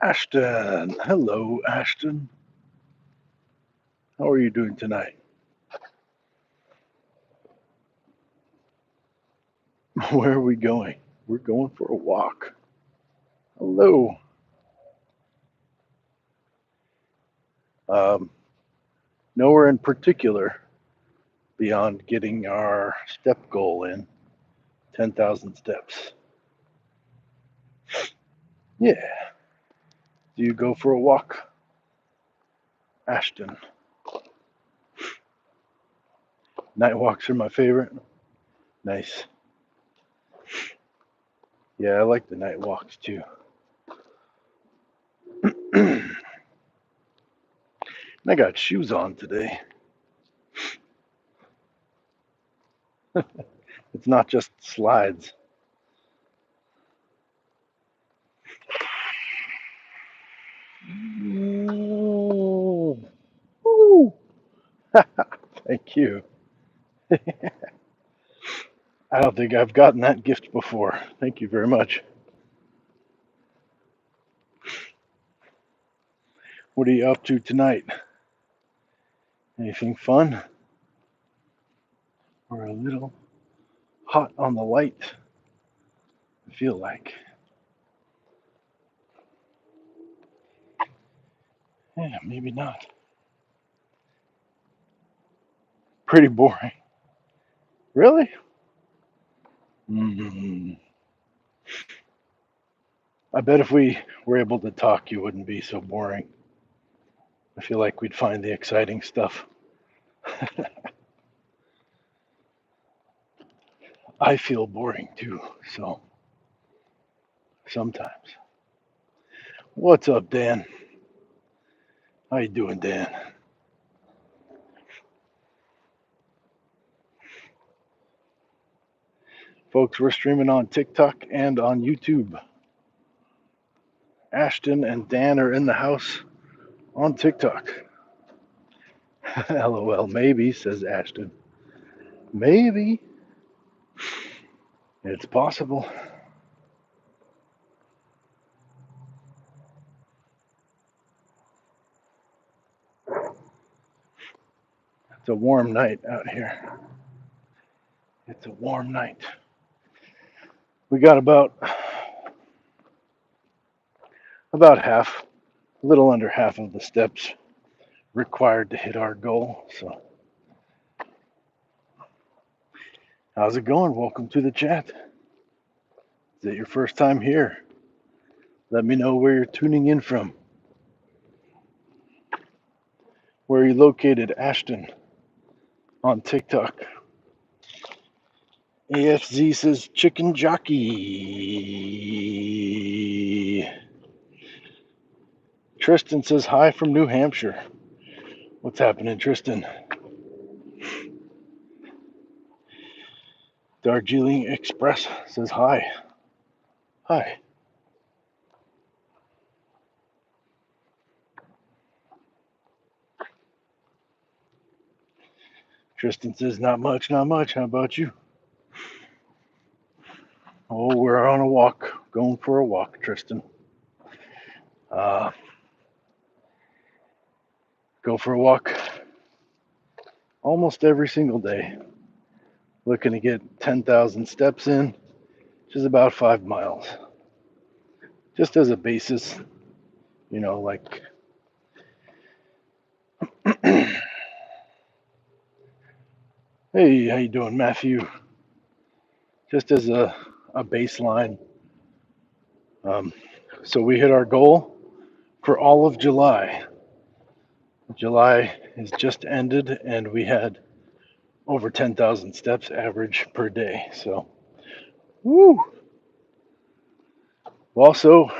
Ashton. Hello, Ashton. How are you doing tonight? Where are we going? We're going for a walk. Hello. Um, Nowhere in particular beyond getting our step goal in 10,000 steps. Yeah. Do you go for a walk, Ashton? Night walks are my favorite. Nice. Yeah, I like the night walks too. And I got shoes on today. It's not just slides. Ooh. Ooh. Thank you. I don't think I've gotten that gift before. Thank you very much. What are you up to tonight? Anything fun? We're a little hot on the light, I feel like. Yeah, maybe not. Pretty boring. Really? Mm. I bet if we were able to talk, you wouldn't be so boring. I feel like we'd find the exciting stuff. I feel boring too, so sometimes. What's up, Dan? How you doing, Dan? Folks, we're streaming on TikTok and on YouTube. Ashton and Dan are in the house on TikTok. LOL, maybe, says Ashton. Maybe. It's possible. It's a warm night out here. It's a warm night. We got about half, a little under half of the steps required to hit our goal. So, how's it going? Welcome to the chat. Is it your first time here? Let me know where you're tuning in from. Where are you located, Ashton? On TikTok. AFZ says chicken jockey. Tristan says hi from New Hampshire. What's happening, Tristan? Darjeeling Express says hi. Hi. Tristan says not much, not much. How about you? Oh, we're on a walk. Going for a walk, Tristan. Go for a walk almost every single day. Looking to get 10,000 steps in, which is about 5 miles. Just as a basis, like hey, how you doing, Matthew? Just as a baseline. So we hit our goal for all of July. July has just ended, and we had over 10,000 steps average per day. So, woo! We also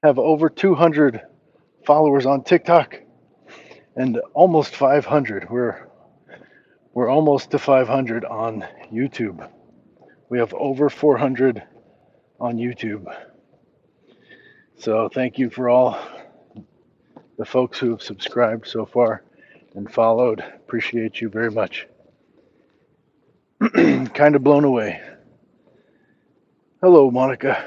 have over 200 followers on TikTok and almost 500. We're almost to 500 on YouTube. We have over 400 on YouTube. So thank you for all the folks who have subscribed so far and followed. Appreciate you very much. Kind of blown away. Hello, Monica.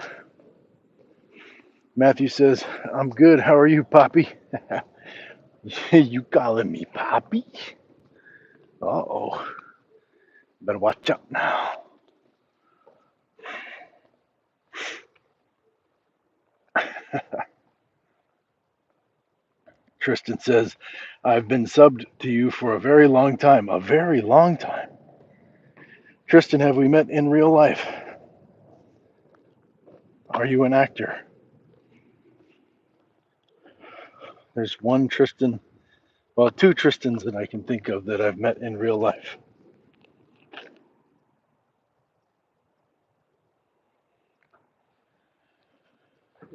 Matthew says, I'm good. How are you, Poppy? You calling me Poppy? Uh-oh. Better watch out now. Tristan says, I've been subbed to you for a very long time. A very long time. Tristan, have we met in real life? Are you an actor? There's one Tristan, well, two Tristans that I can think of that I've met in real life.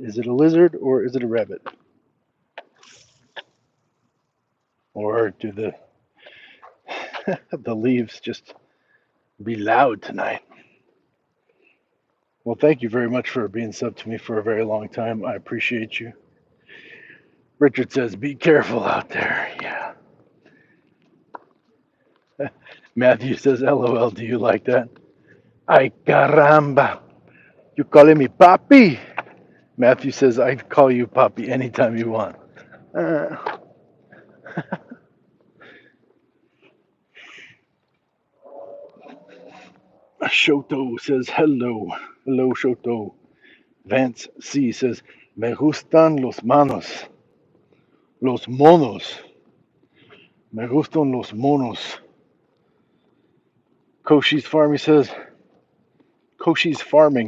Is it a lizard or is it a rabbit? Or do the the leaves just be loud tonight? Well, thank you very much for being sub to me for a very long time. I appreciate you. Richard says, be careful out there. Yeah. Matthew says, LOL, do you like that? Ay caramba. You calling me Papi? Matthew says, I call you Papi anytime you want. Shoto says, hello. Hello, Shoto. Vance C says, me gustan los manos. Los monos. Me gustan los monos. Koshi's Farming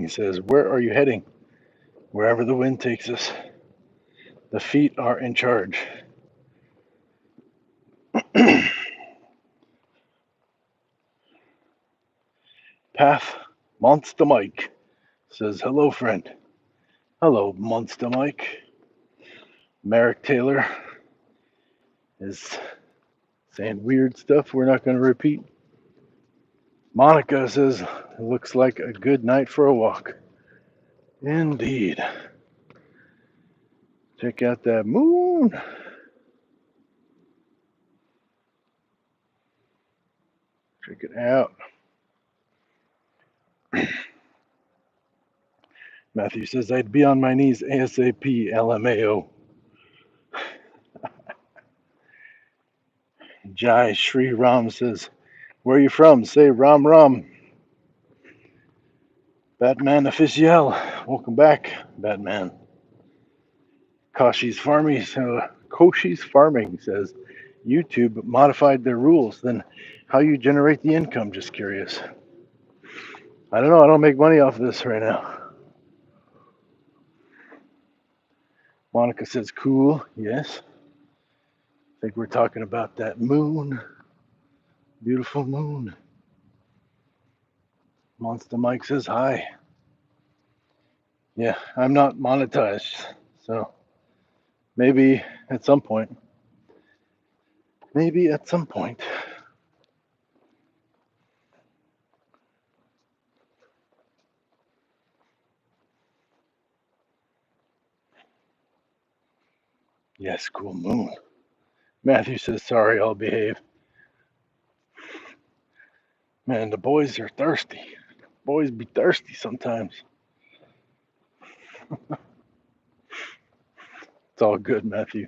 says, where are you heading? Wherever the wind takes us. The feet are in charge. Path Monster Mike says, hello, friend. Hello, Monster Mike. Merrick Taylor is saying weird stuff we're not going to repeat. Monica says, it looks like a good night for a walk. Indeed. Check out that moon. Check it out. Matthew says, I'd be on my knees ASAP, LMAO. Jai Shri Ram says, where are you from? Say Ram Ram. Batman Official, welcome back, Batman. Koshi's Farming says, YouTube modified their rules. Then how you generate the income? Just curious. I don't know. I don't make money off of this right now. Monica says, cool. Yes. I think we're talking about that moon. Beautiful moon. Monster Mike says, hi. Yeah, I'm not monetized. So maybe at some point. Maybe at some point. Yes, cool moon. Matthew says, sorry, I'll behave. Man, the boys are thirsty. Boys be thirsty sometimes. It's all good, Matthew.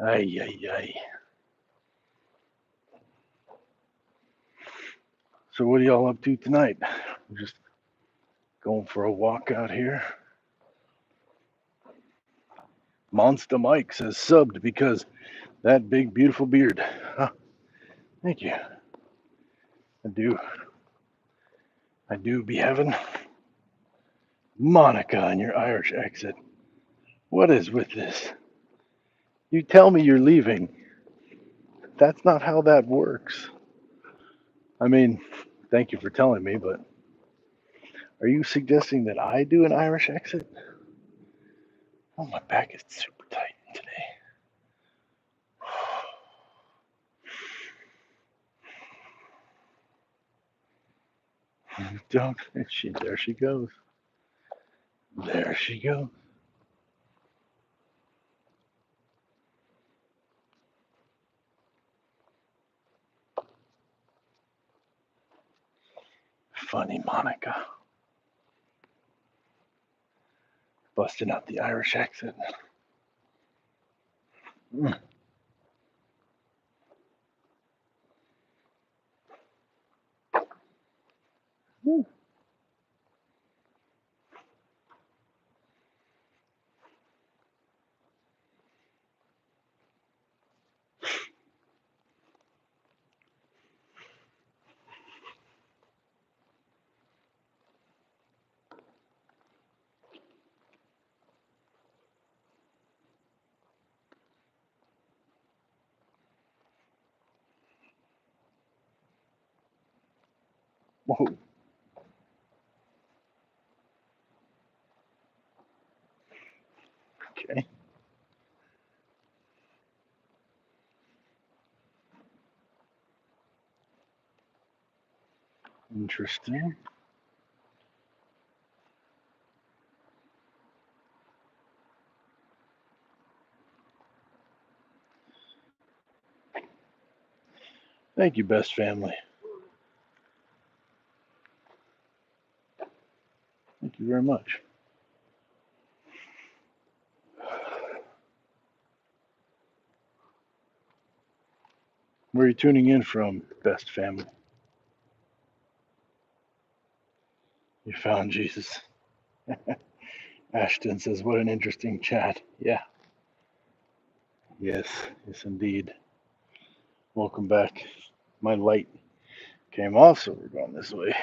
Ay, ay, ay. So what are y'all up to tonight? I'm just going for a walk out here. Monster Mike says subbed because that big beautiful beard. Huh. Thank you. I do be having Monica on your Irish exit. What is with this? You tell me you're leaving. That's not how that works. I mean, thank you for telling me, but are you suggesting that I do an Irish exit? Oh, my back is super tight today. Don't. There she goes. There she goes. funny, Monica. Busting out the Irish accent. Mm. Mm. Whoa. Okay. Interesting. Thank you, best family. Thank you very much. Where are you tuning in from, best family? You found Jesus. Ashton says, what an interesting chat. Yeah. Yes. Yes, indeed. Welcome back. My light came off, so we're going this way.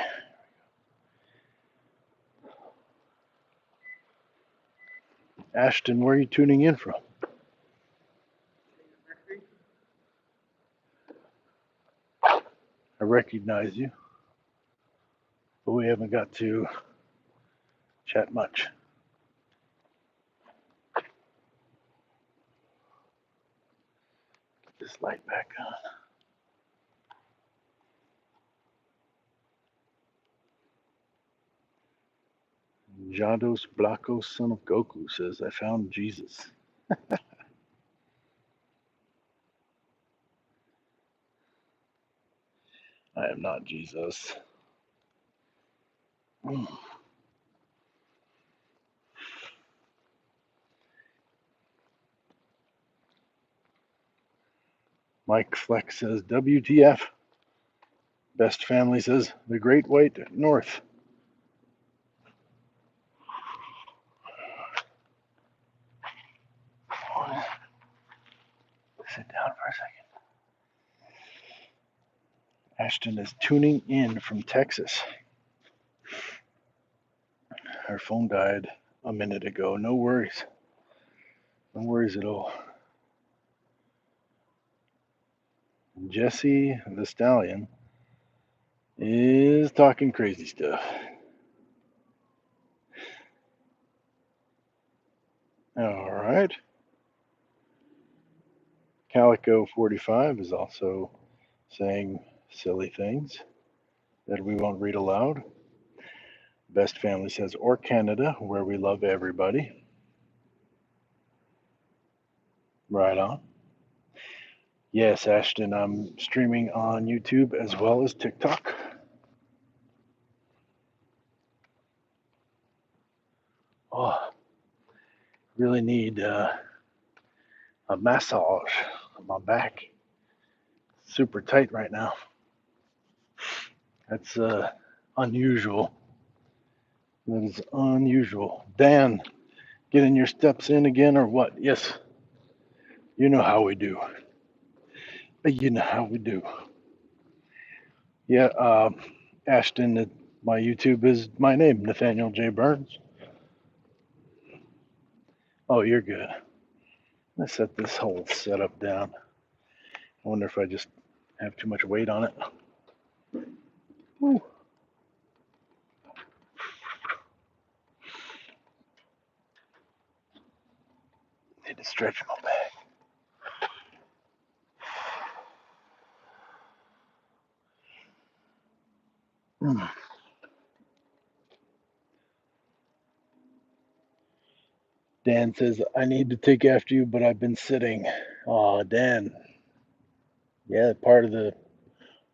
Ashton, where are you tuning in from? I recognize you, but we haven't got to chat much. Get this light back on. Jados Blacko, son of Goku, says, I found Jesus. I am not Jesus. Mike Flex says, WTF. Best family says, the Great White North. Sit down for a second. Ashton is tuning in from Texas. Her phone died a minute ago. No worries. No worries at all. Jesse the Stallion is talking crazy stuff. All right. Calico 45 is also saying silly things that we won't read aloud. Best family says, or Canada, where we love everybody. Right on. Yes, Ashton, I'm streaming on YouTube as well as TikTok. Oh, really need a massage on my back. Super tight right now. That's unusual. That is unusual. Dan, getting your steps in again or what? Yes. You know how we do. You know how we do. Yeah, Ashton, my YouTube is my name, Nathaniel J. Burns. Oh, you're good. Let's set this whole setup down. I wonder if I just have too much weight on it. Woo. Need to stretch my back. Dan says, I need to take after you, but I've been sitting. Oh, Dan. Yeah, part of the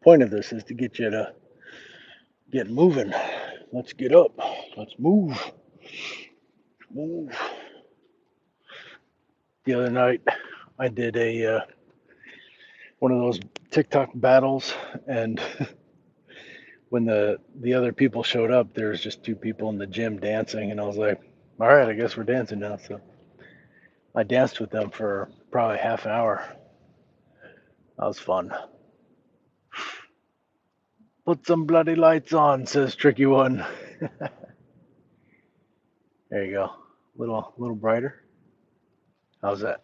point of this is to get you to get moving. Let's get up. Let's move. Move. The other night, I did a one of those TikTok battles, and when the other people showed up, there was just two people in the gym dancing, and I was like, all right, I guess we're dancing now. So I danced with them for probably half an hour. That was fun. Put some bloody lights on, says Tricky One. There you go. Little brighter. How's that?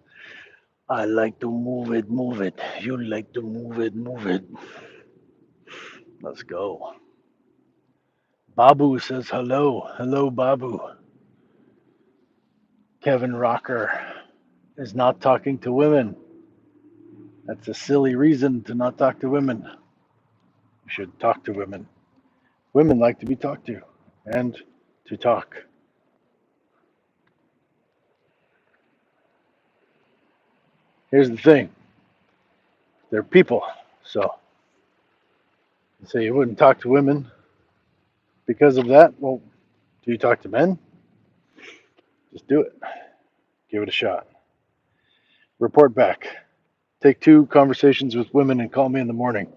I like to move it, move it. You like to move it, move it. Let's go. Babu says hello. Hello, Babu. Kevin Rocker is not talking to women. That's a silly reason to not talk to women. You should talk to women. Women like to be talked to and to talk. Here's the thing. They're people. So you say you wouldn't talk to women because of that. Well, do you talk to men? Just do it. Give it a shot. Report back. Take 2 conversations with women and call me in the morning.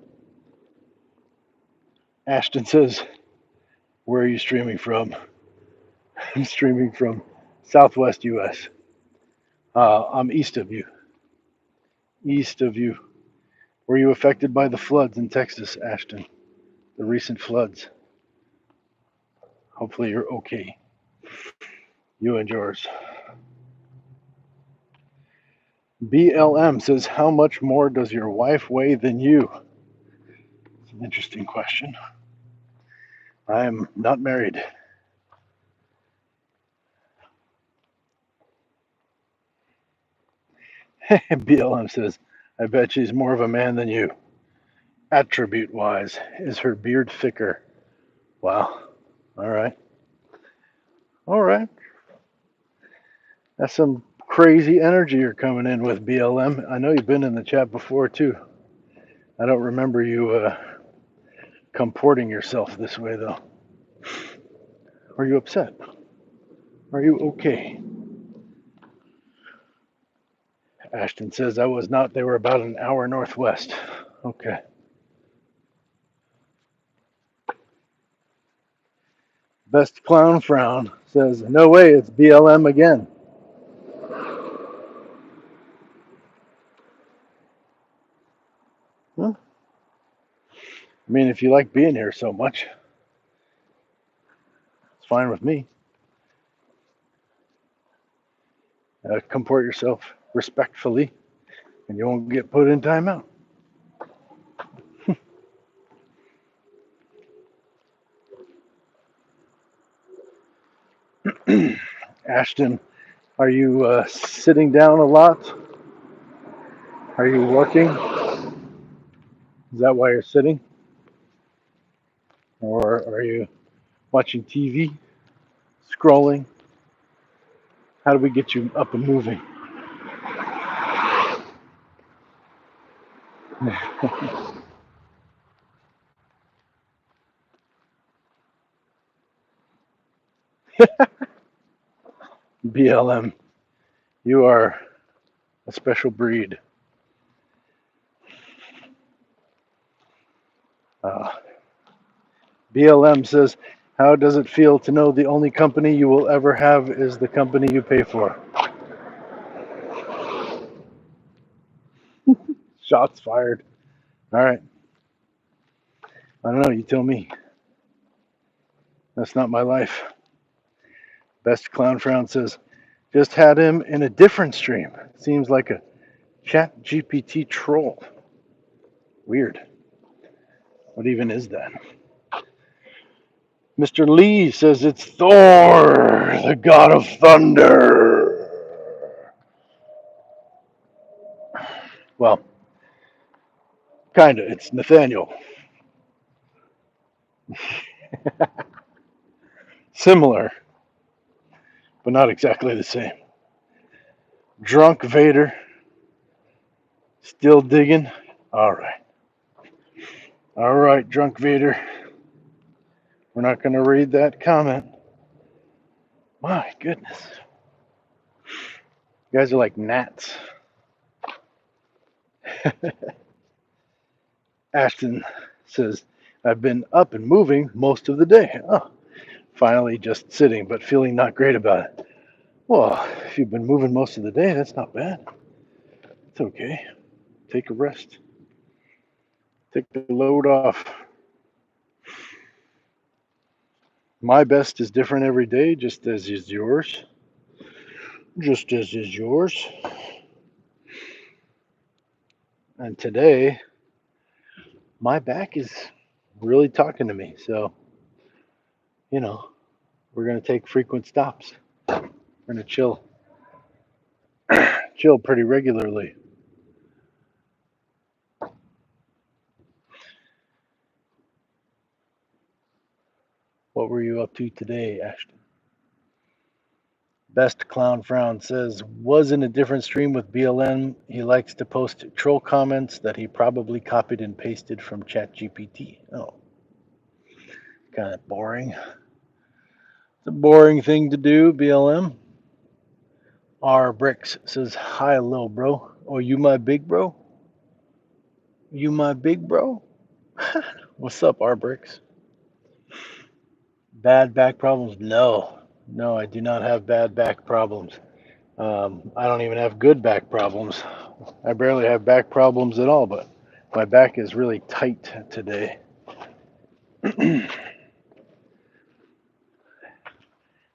Ashton says, where are you streaming from? I'm streaming from Southwest US. I'm east of you. East of you. Were you affected by the floods in Texas, Ashton? The recent floods. Hopefully you're okay. You and yours. BLM says, how much more does your wife weigh than you? It's an interesting question. I'm not married. BLM says, I bet she's more of a man than you. Attribute wise, is her beard thicker? Wow. All right. All right. That's some crazy energy you're coming in with, BLM. I know you've been in the chat before, too. I don't remember you comporting yourself this way, though. Are you upset? Are you okay? Ashton says, I was not. They were about an hour northwest. Okay. Best Clown Frown says, no way, it's BLM again. Huh? I mean, if you like being here so much, it's fine with me. Comport yourself respectfully, and you won't get put in timeout. Ashton, are you sitting down a lot? Are you working? Is that why you're sitting? Or are you watching TV, scrolling? How do we get you up and moving? BLM, you are a special breed. BLM says, how does it feel to know the only company you will ever have is the company you pay for? Shots fired. All right. I don't know. You tell me. That's not my life. Best Clown Frown says, just had him in a different stream. Seems like a Chat GPT troll. Weird. What even is that? Mr. Lee says it's Thor, the god of thunder. Well, kinda. It's Nathaniel. Similar, but not exactly the same. Drunk Vader. Still digging? All right. All right, Drunk Vader. We're not going to read that comment. My goodness. You guys are like gnats. Ashton says, I've been up and moving most of the day. Oh, finally just sitting, but feeling not great about it. Well, if you've been moving most of the day, that's not bad. It's okay. Take a rest. Take the load off. My best is different every day, just as is yours. Just as is yours. And today, my back is really talking to me. So, we're going to take frequent stops. We're going to chill pretty regularly. What were you up to today, Ashton? Best Clown Frown says, was in a different stream with BLM. He likes to post troll comments that he probably copied and pasted from ChatGPT. Oh, kind of boring. It's a boring thing to do, BLM. R Bricks says, hi, little bro. Oh, you my big bro? You my big bro? What's up, R Bricks? Bad back problems? No, I do not have bad back problems. I don't even have good back problems. I barely have back problems at all, but my back is really tight today.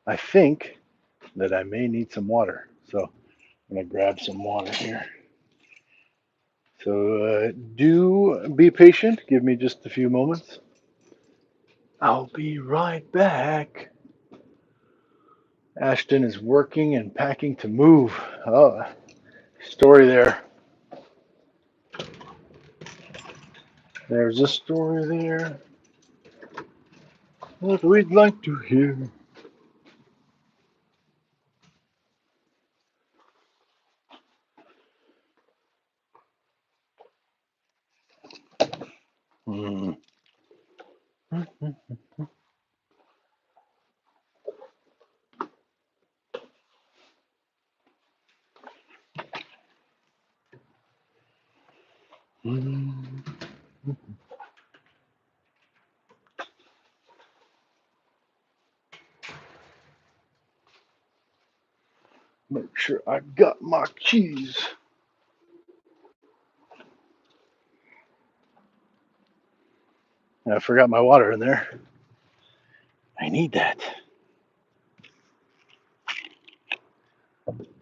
I think that I may need some water, so I'm going to grab some water here. So do be patient. Give me just a few moments. I'll be right back. Ashton is working and packing to move. Oh, story there. There's a story there that we'd like to hear. Hmm. Make sure I got my keys. I forgot my water in there. I need that.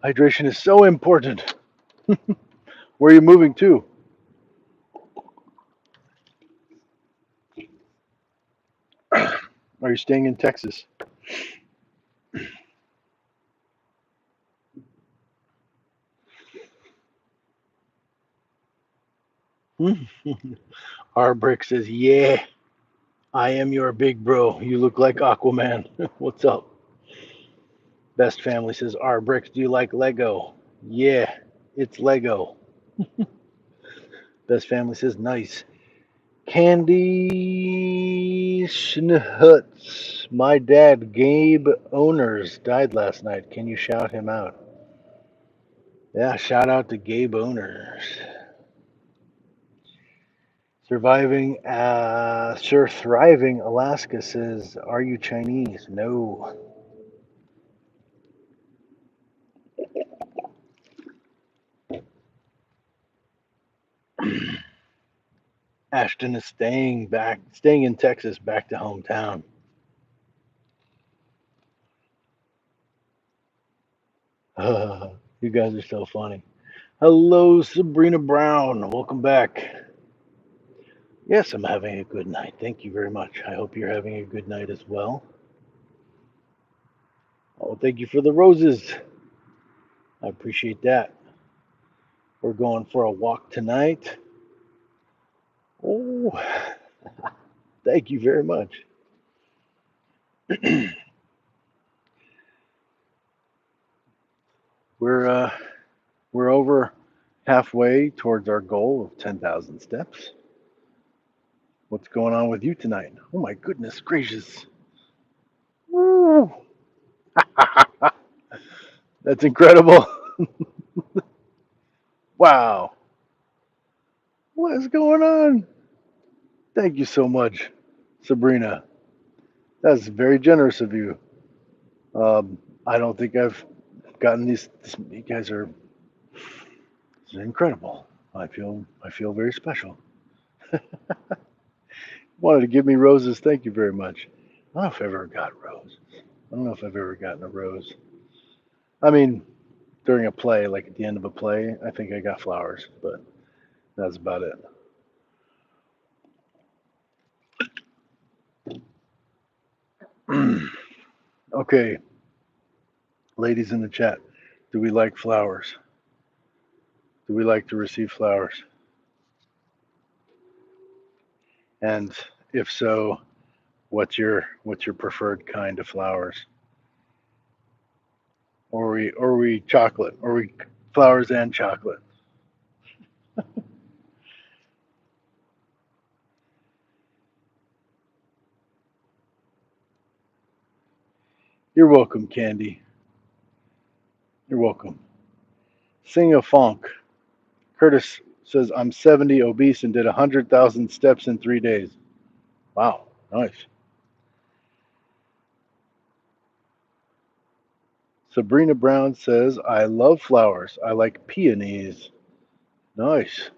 Hydration is so important. Where are you moving to? Are you staying in Texas? R Brick says, yeah, I am your big bro. You look like Aquaman. What's up? Best Family says, R Bricks, do you like Lego? Yeah, it's Lego. Best Family says, nice. Candy Schnuts. My dad, Gabe Owners, died last night. Can you shout him out? Yeah, shout out to Gabe Owners. Sir Thriving Alaska says, are you Chinese? No. Ashton is staying in Texas, back to hometown. You guys are so funny. Hello, Sabrina Brown. Welcome back. Yes, I'm having a good night. Thank you very much. I hope you're having a good night as well. Oh, thank you for the roses. I appreciate that. We're going for a walk tonight. Oh, thank you very much. we're we're over halfway towards our goal of 10,000 steps. What's going on with you tonight? Oh my goodness gracious. Woo. That's incredible. Wow. What is going on? Thank you so much, Sabrina. That's very generous of you. I don't think I've gotten these. You guys are incredible. I feel very special. Wanted to give me roses. Thank you very much. I don't know if I've ever got roses. I don't know if I've ever gotten a rose. I mean, during a play, like at the end of a play, I think I got flowers, but that's about it. Okay, ladies in the chat, do we like flowers? Do we like to receive flowers? And if so, what's your preferred kind of flowers? Or we chocolate? Or we flowers and chocolate? You're welcome, Candy. You're welcome. Sing a funk. Curtis says I'm 70, obese, and did 100,000 steps in 3 days. Wow, nice. Sabrina Brown says I love flowers. I like peonies. Nice.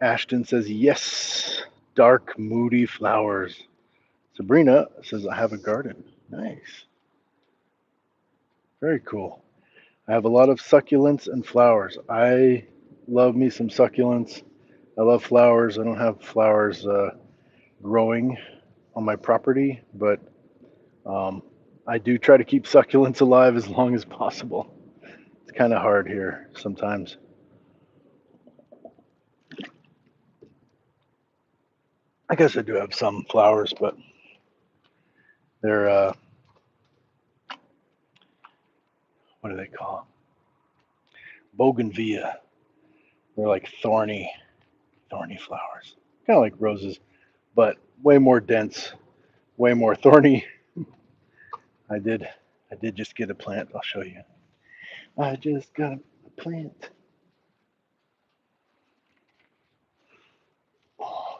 Ashton says yes. Dark, moody flowers. Sabrina says I have a garden. Nice. Very cool. I have a lot of succulents and flowers. I love me some succulents. I love flowers. I don't have flowers growing on my property, but um, I do try to keep succulents alive as long as possible. It's kind of hard here sometimes. I guess I do have some flowers, but they're what do they call them? Bougainvillea. They're like thorny flowers, kind of like roses, but way more dense, way more thorny. I did, I did just get a plant. I'll show you. I just got a plant. Oh,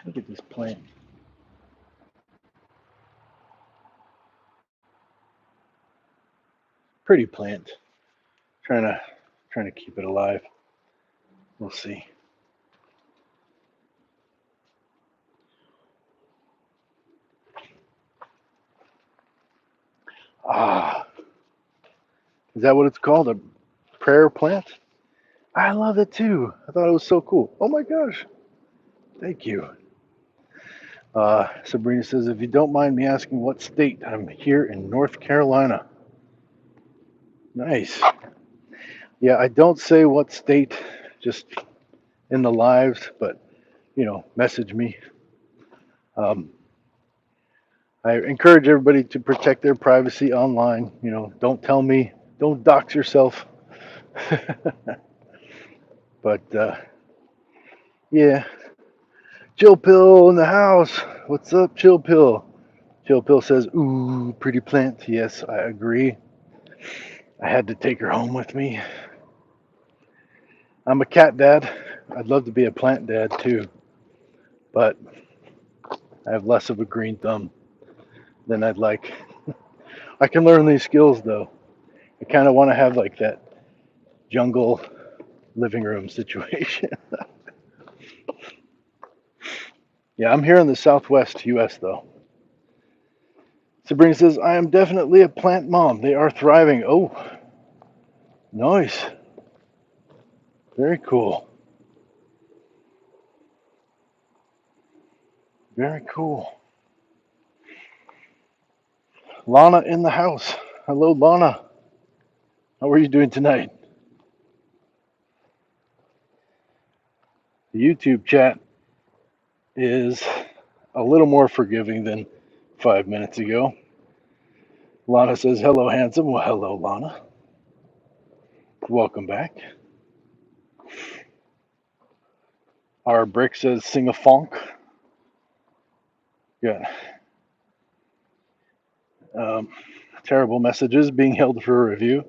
look at this plant. Pretty plant. Trying to trying to keep it alive. We'll see. Ah, is that what it's called? A prayer plant? I love it too. I thought it was so cool. Oh my gosh. Thank you. Sabrina says, if you don't mind me asking what state, I'm here in North Carolina. Nice. Yeah, I don't say what state just in the lives, but message me. Um, I encourage everybody to protect their privacy online. Don't tell me, don't dox yourself. But yeah, Chill Pill in the house. What's up, Chill Pill? Chill Pill says, ooh, pretty plant. Yes, I agree. I had to take her home with me. I'm a cat dad. I'd love to be a plant dad too, but I have less of a green thumb than I'd like. I can learn these skills though. I kind of want to have like that jungle living room situation. Yeah, I'm here in the Southwest US though. Sabrina says, I am definitely a plant mom. They are thriving. Oh, nice. Very cool. Very cool. Lana in the house. Hello, Lana. How are you doing tonight? The YouTube chat is a little more forgiving than 5 minutes ago. Lana says, hello, handsome. Well, hello, Lana. Welcome back. Our brick says sing a funk. Good. Terrible messages being held for review.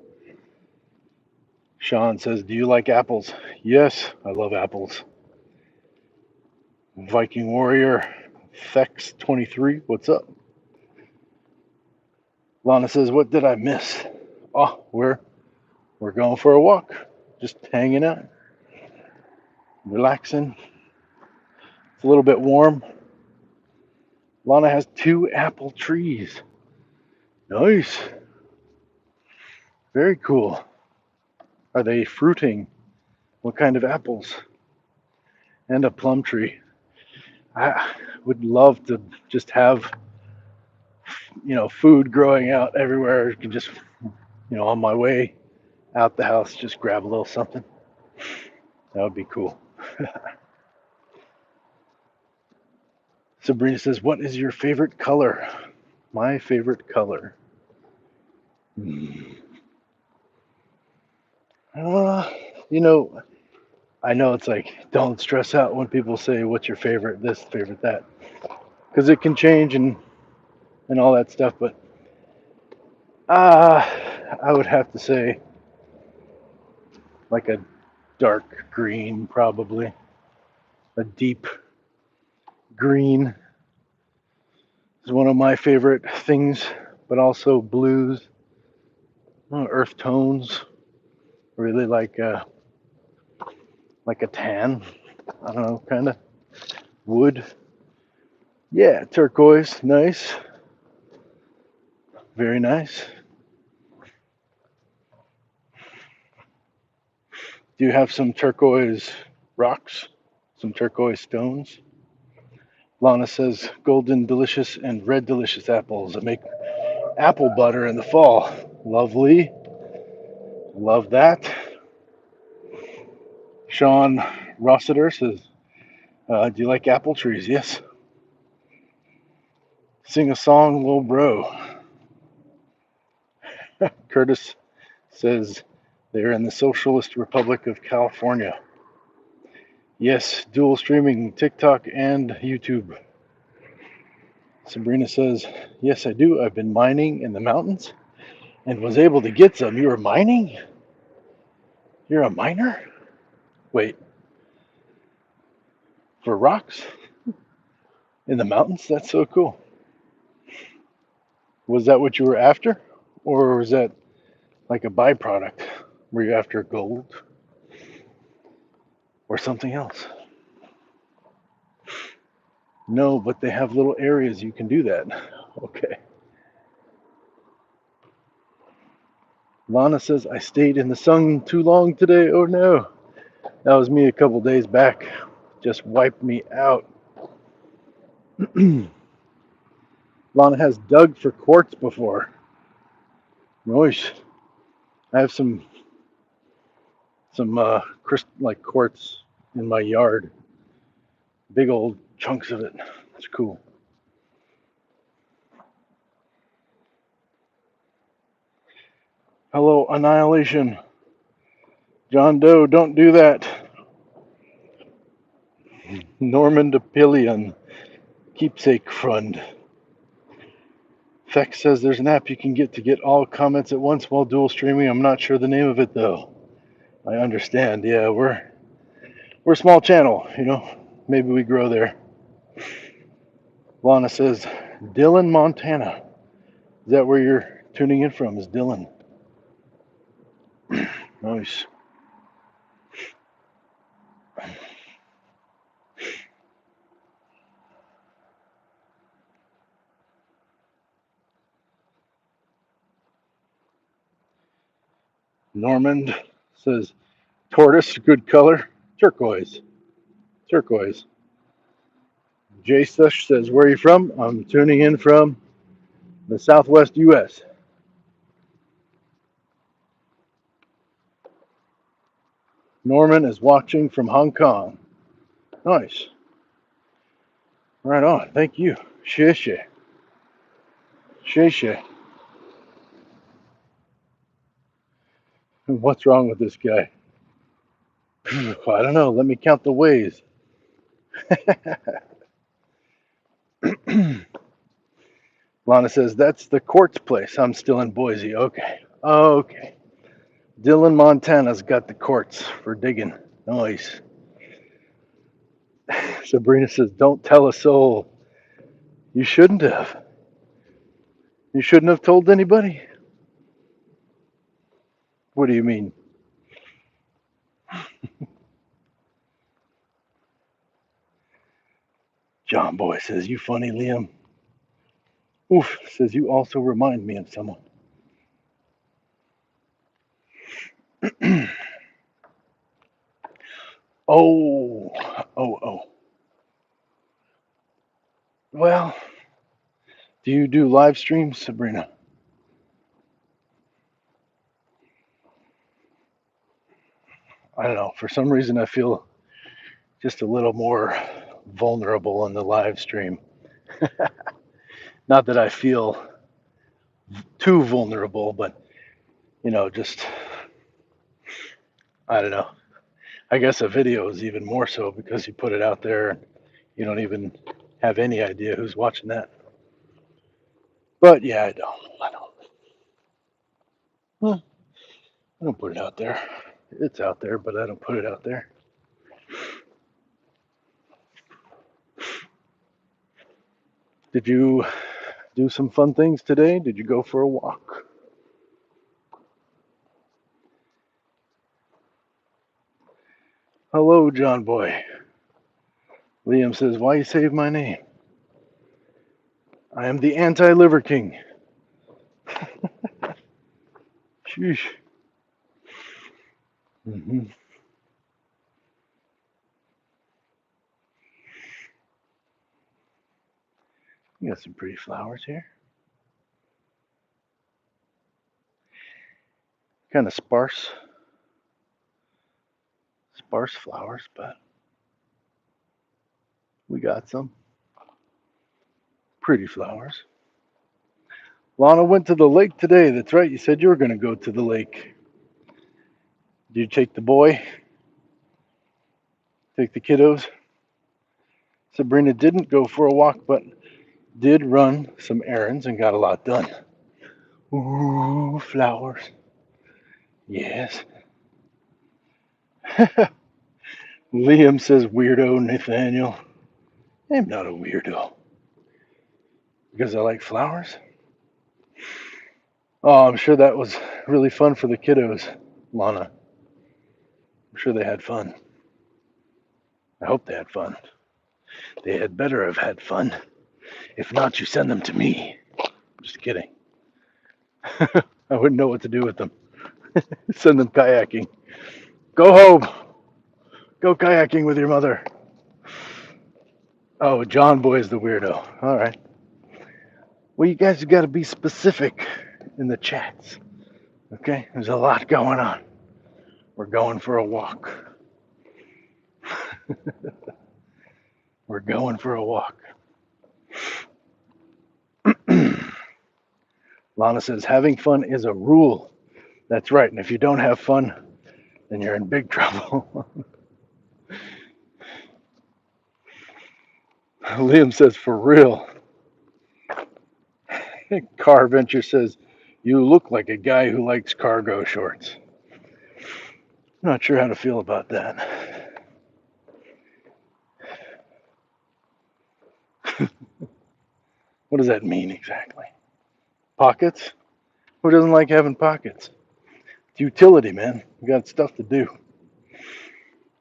Sean says, do you like apples? Yes, I love apples. Viking Warrior Fex 23, what's up? Lana says, what did I miss? Oh, we're going for a walk. Just hanging out. Relaxing. It's a little bit warm. Lana has 2 apple trees. Nice. Very cool. Are they fruiting? What kind of apples? And a plum tree. I would love to just have, food growing out everywhere. You can just, on my way out the house, just grab a little something. That would be cool. Sabrina says, what is your favorite color? My favorite color. I know it's like, don't stress out when people say, what's your favorite this, favorite that. Because it can change and all that stuff. But I would have to say like a dark green, probably. A deep green is one of my favorite things, but also blues, earth tones, really like a tan, I don't know, kind of wood. Yeah, turquoise, nice, very nice. Do you have some turquoise rocks, some turquoise stones? Lana says golden delicious and red delicious apples that make apple butter in the fall. Lovely. Love that. Sean Rossiter says, do you like apple trees? Yes. Sing a song, little bro. Curtis says they're in the Socialist Republic of California. Yes, dual streaming TikTok and YouTube. Sabrina says, yes, I do. I've been mining in the mountains and was able to get some. You were mining? You're a miner? Wait, for rocks? In the mountains? That's so cool. Was that what you were after? Or was that like a byproduct? Were you after gold? Or something else? No, but they have little areas you can do that. Okay. Lana says, I stayed in the sun too long today. Oh no. That was me a couple days back. Just wiped me out. Lana has dug for quartz before. Nice. I have some like quartz in my yard. Big old chunks of it. It's cool. Hello, Annihilation. John Doe, don't do that. Norman DePillion, keepsake fund. Fex says there's an app you can get all comments at once while dual streaming. I'm not sure the name of it though. I understand. Yeah, we're a small channel, Maybe we grow there. Lana says, Dillon, Montana. Is that where you're tuning in from? Is Dillon? Nice. Normand says, tortoise, good color. Turquoise. Turquoise. Jay Sush says, where are you from? I'm tuning in from the Southwest U.S. Norman is watching from Hong Kong. Nice. Right on. Thank you. Sheshe. Sheshe. What's wrong with this guy? I don't know. Let me count the ways. Lana says, that's the court's place. I'm still in Boise. Okay. Okay. Dillon, Montana's got the courts for digging. Nice. Sabrina says, don't tell a soul. You shouldn't have. You shouldn't have told anybody. What do you mean? John Boy says, you funny, Liam. Oof, says, you also remind me of someone. Oh, oh. Well, do you do live streams, Sabrina? I don't know. For some reason, I feel just a little more vulnerable in the live stream. Not that I feel too vulnerable, but, just, I don't know. I guess a video is even more so because you put it out there and you don't even have any idea who's watching that. But yeah, I don't put it out there. It's out there, but I don't put it out there. Did you do some fun things today? Did you go for a walk? Hello, John Boy. Liam says, why you save my name? I am the anti-liver king. Sheesh. Mm-hmm. You got some pretty flowers here. Kind of sparse flowers, but we got some pretty flowers. Lana went to the lake today. That's right. You said you were going to go to the lake. Did you take the boy? Take the kiddos? Sabrina didn't go for a walk, but did run some errands and got a lot done. Ooh, flowers. Yes. Liam says, weirdo, Nathaniel. I'm not a weirdo. Because I like flowers? Oh, I'm sure that was really fun for the kiddos, Lana. I'm sure they had fun. I hope they had fun. They had better have had fun. If not, you send them to me. Just kidding. I wouldn't know what to do with them. Send them kayaking. Go home. Go kayaking with your mother. Oh, John Boy is the weirdo. All right. Well, you guys have got to be specific in the chats. Okay? There's a lot going on. We're going for a walk. We're going for a walk. Lana says, having fun is a rule. That's right. And if you don't have fun, then you're in big trouble. Liam says, for real. Car Venture says, you look like a guy who likes cargo shorts. I'm not sure how to feel about that. What does that mean exactly? Pockets? Who doesn't like having pockets? It's utility, man. We got stuff to do.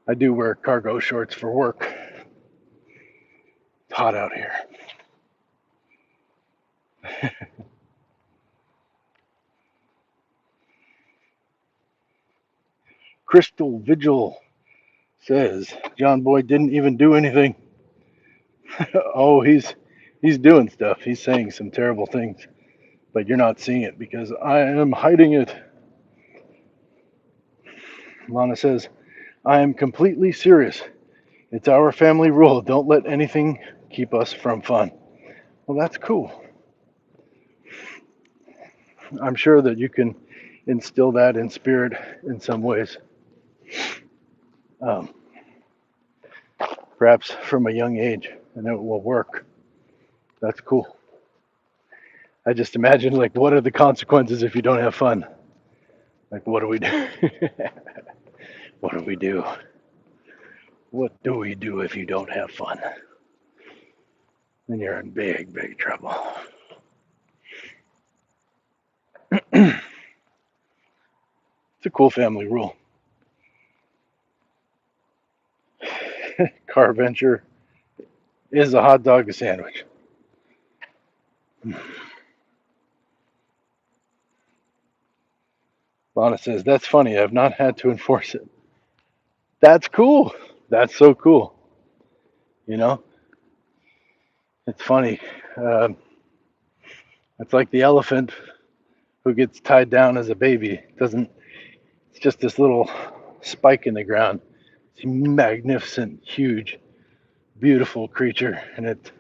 I do wear cargo shorts for work. It's hot out here. Crystal Vigil says John Boy didn't even do anything. Oh, he's doing stuff. He's saying some terrible things, but you're not seeing it because I am hiding it. Lana says, I am completely serious. It's our family rule. Don't let anything keep us from fun. Well, that's cool. I'm sure that you can instill that in spirit in some ways. perhaps from a young age, and it will work. That's cool. I just imagine, like, what are the consequences if you don't have fun? Like, what do we do? What do we do? What do we do if you don't have fun? Then you're in big, big trouble. It's a cool family rule. Car venture is a hot dog a sandwich. Lana says, that's funny. I've not had to enforce it. That's cool. That's so cool. You know, it's funny. Um, it's like the elephant who gets tied down as a baby. Doesn't, it's just this little spike in the ground. It's a magnificent, huge, beautiful creature. And it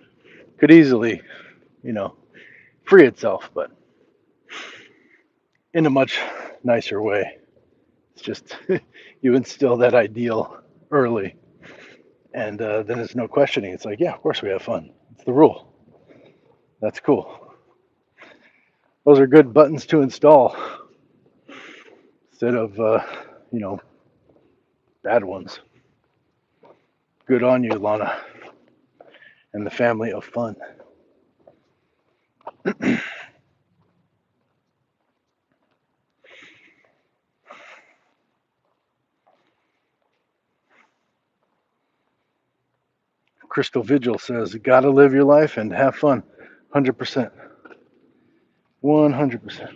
could easily, you know, free itself, but in a much nicer way. It's just you instill that ideal early, and then there's no questioning. It's like, yeah, of course we have fun. It's the rule. That's cool. Those are good buttons to install instead of, you know, bad ones. Good on you, Lana, and the family of fun. Crystal Vigil says, gotta live your life and have fun. 100%. 100%.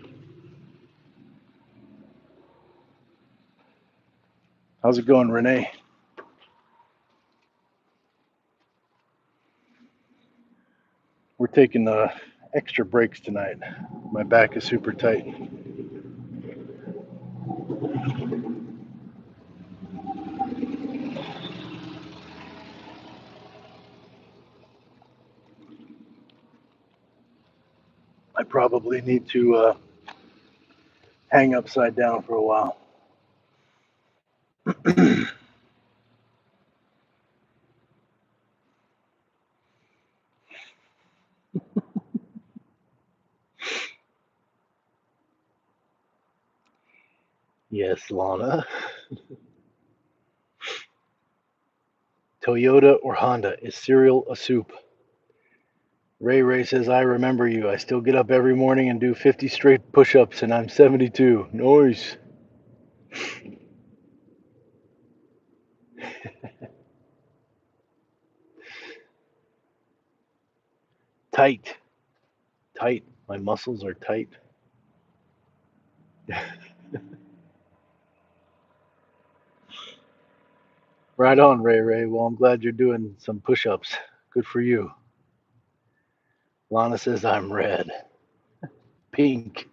How's it going, Renee? We're taking extra breaks tonight. My back is super tight. I probably need to hang upside down for a while. Yes, Lana. Toyota or Honda, is cereal a soup? Ray Ray says, I remember you. I still get up every morning and do 50 straight push ups, and I'm 72. Nice. Tight. Tight. My muscles are tight. Right on, Ray Ray. Well, I'm glad you're doing some push ups. Good for you. Lana says, I'm red. Pink.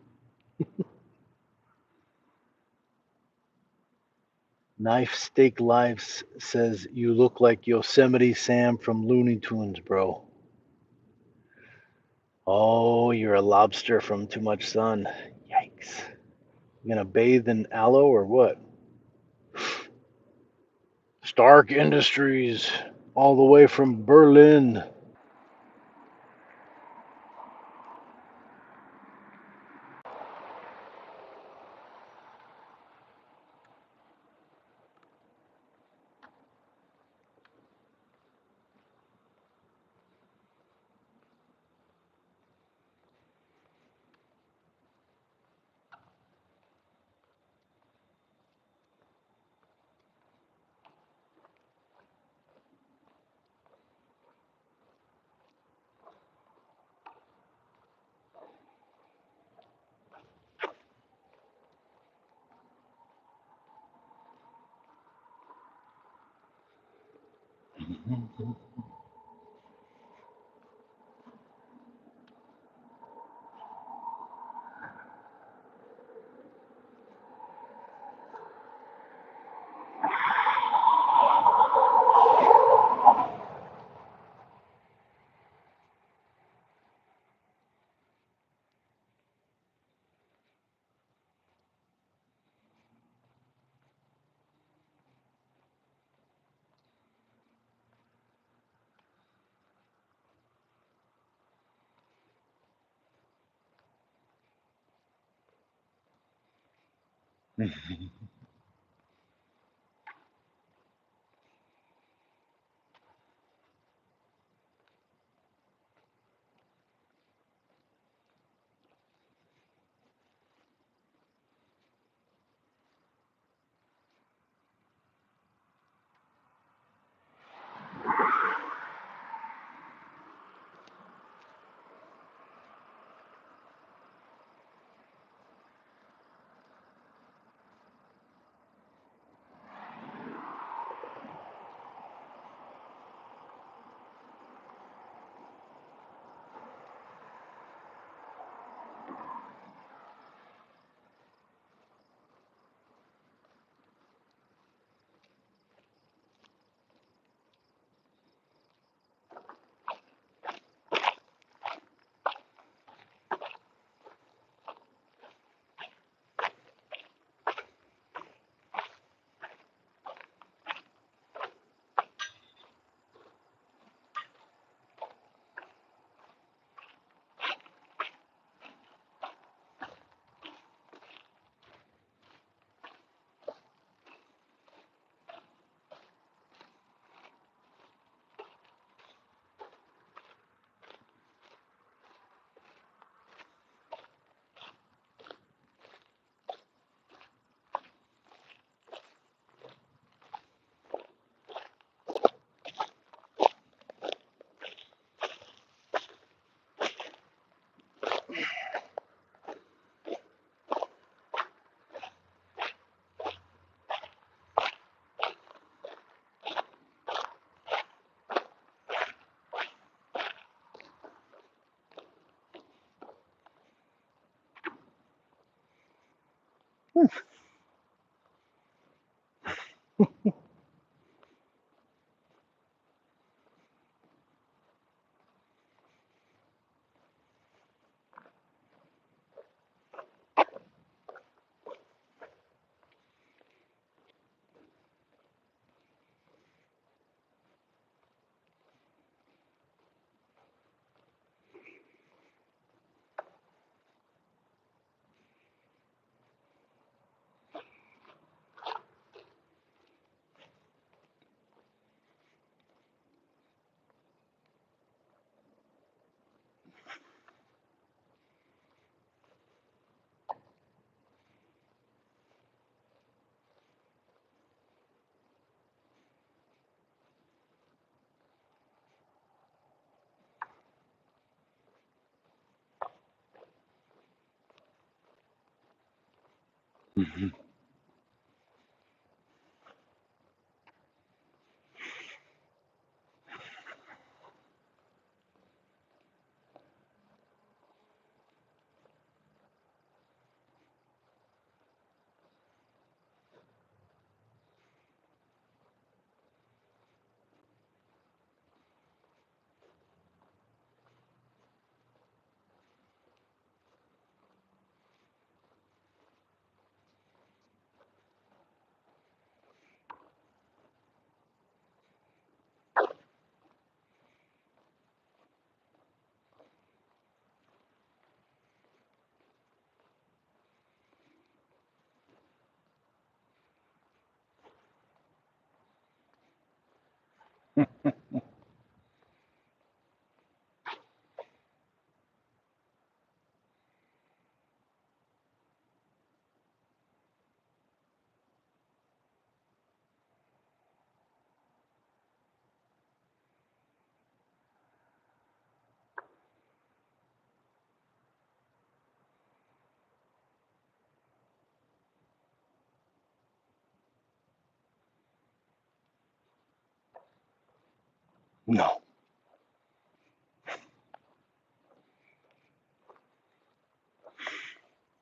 Knife Steak Lives says, you look like Yosemite Sam from Looney Tunes, bro. Oh, you're a lobster from too much sun. Yikes. You gonna bathe in aloe or what? Stark Industries, all the way from Berlin. No.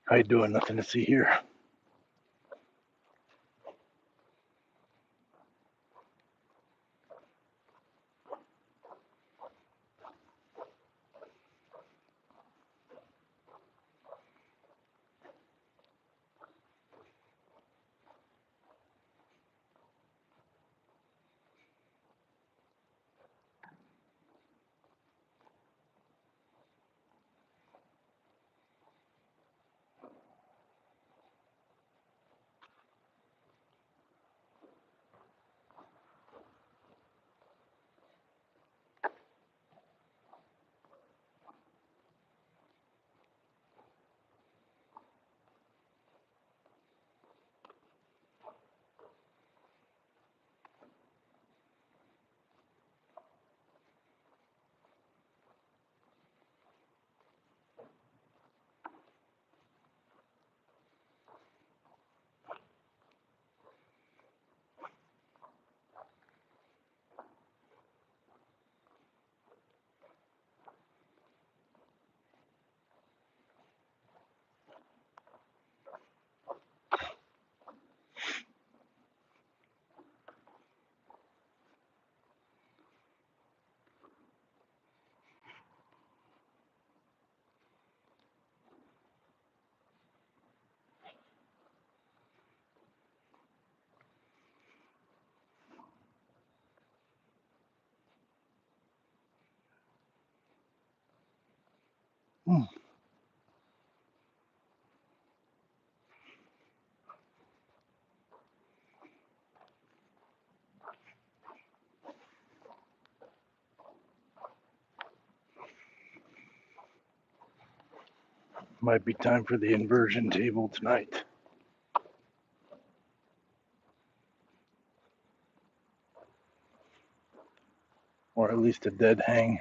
How you doing? Nothing to see here. Might be time for the inversion table tonight. Or at least a dead hang.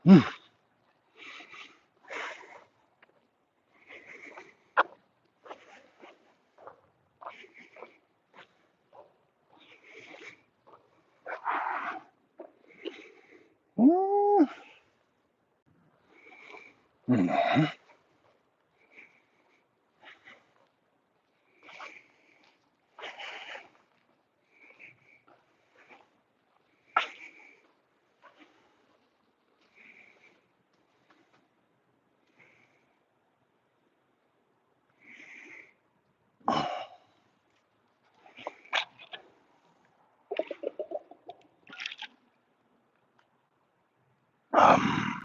Mm. Mm. Um,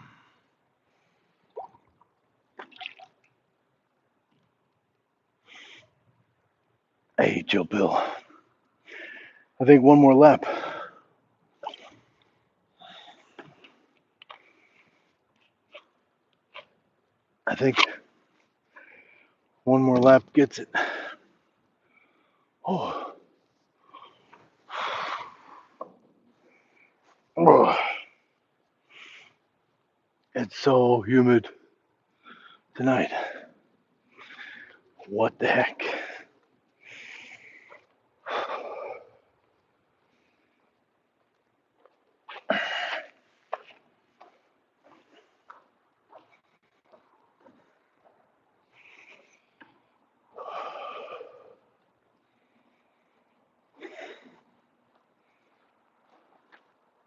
hey, Joe Bill. I think one more lap. I think one more lap gets it. Oh. Oh. It's so humid tonight. What the heck?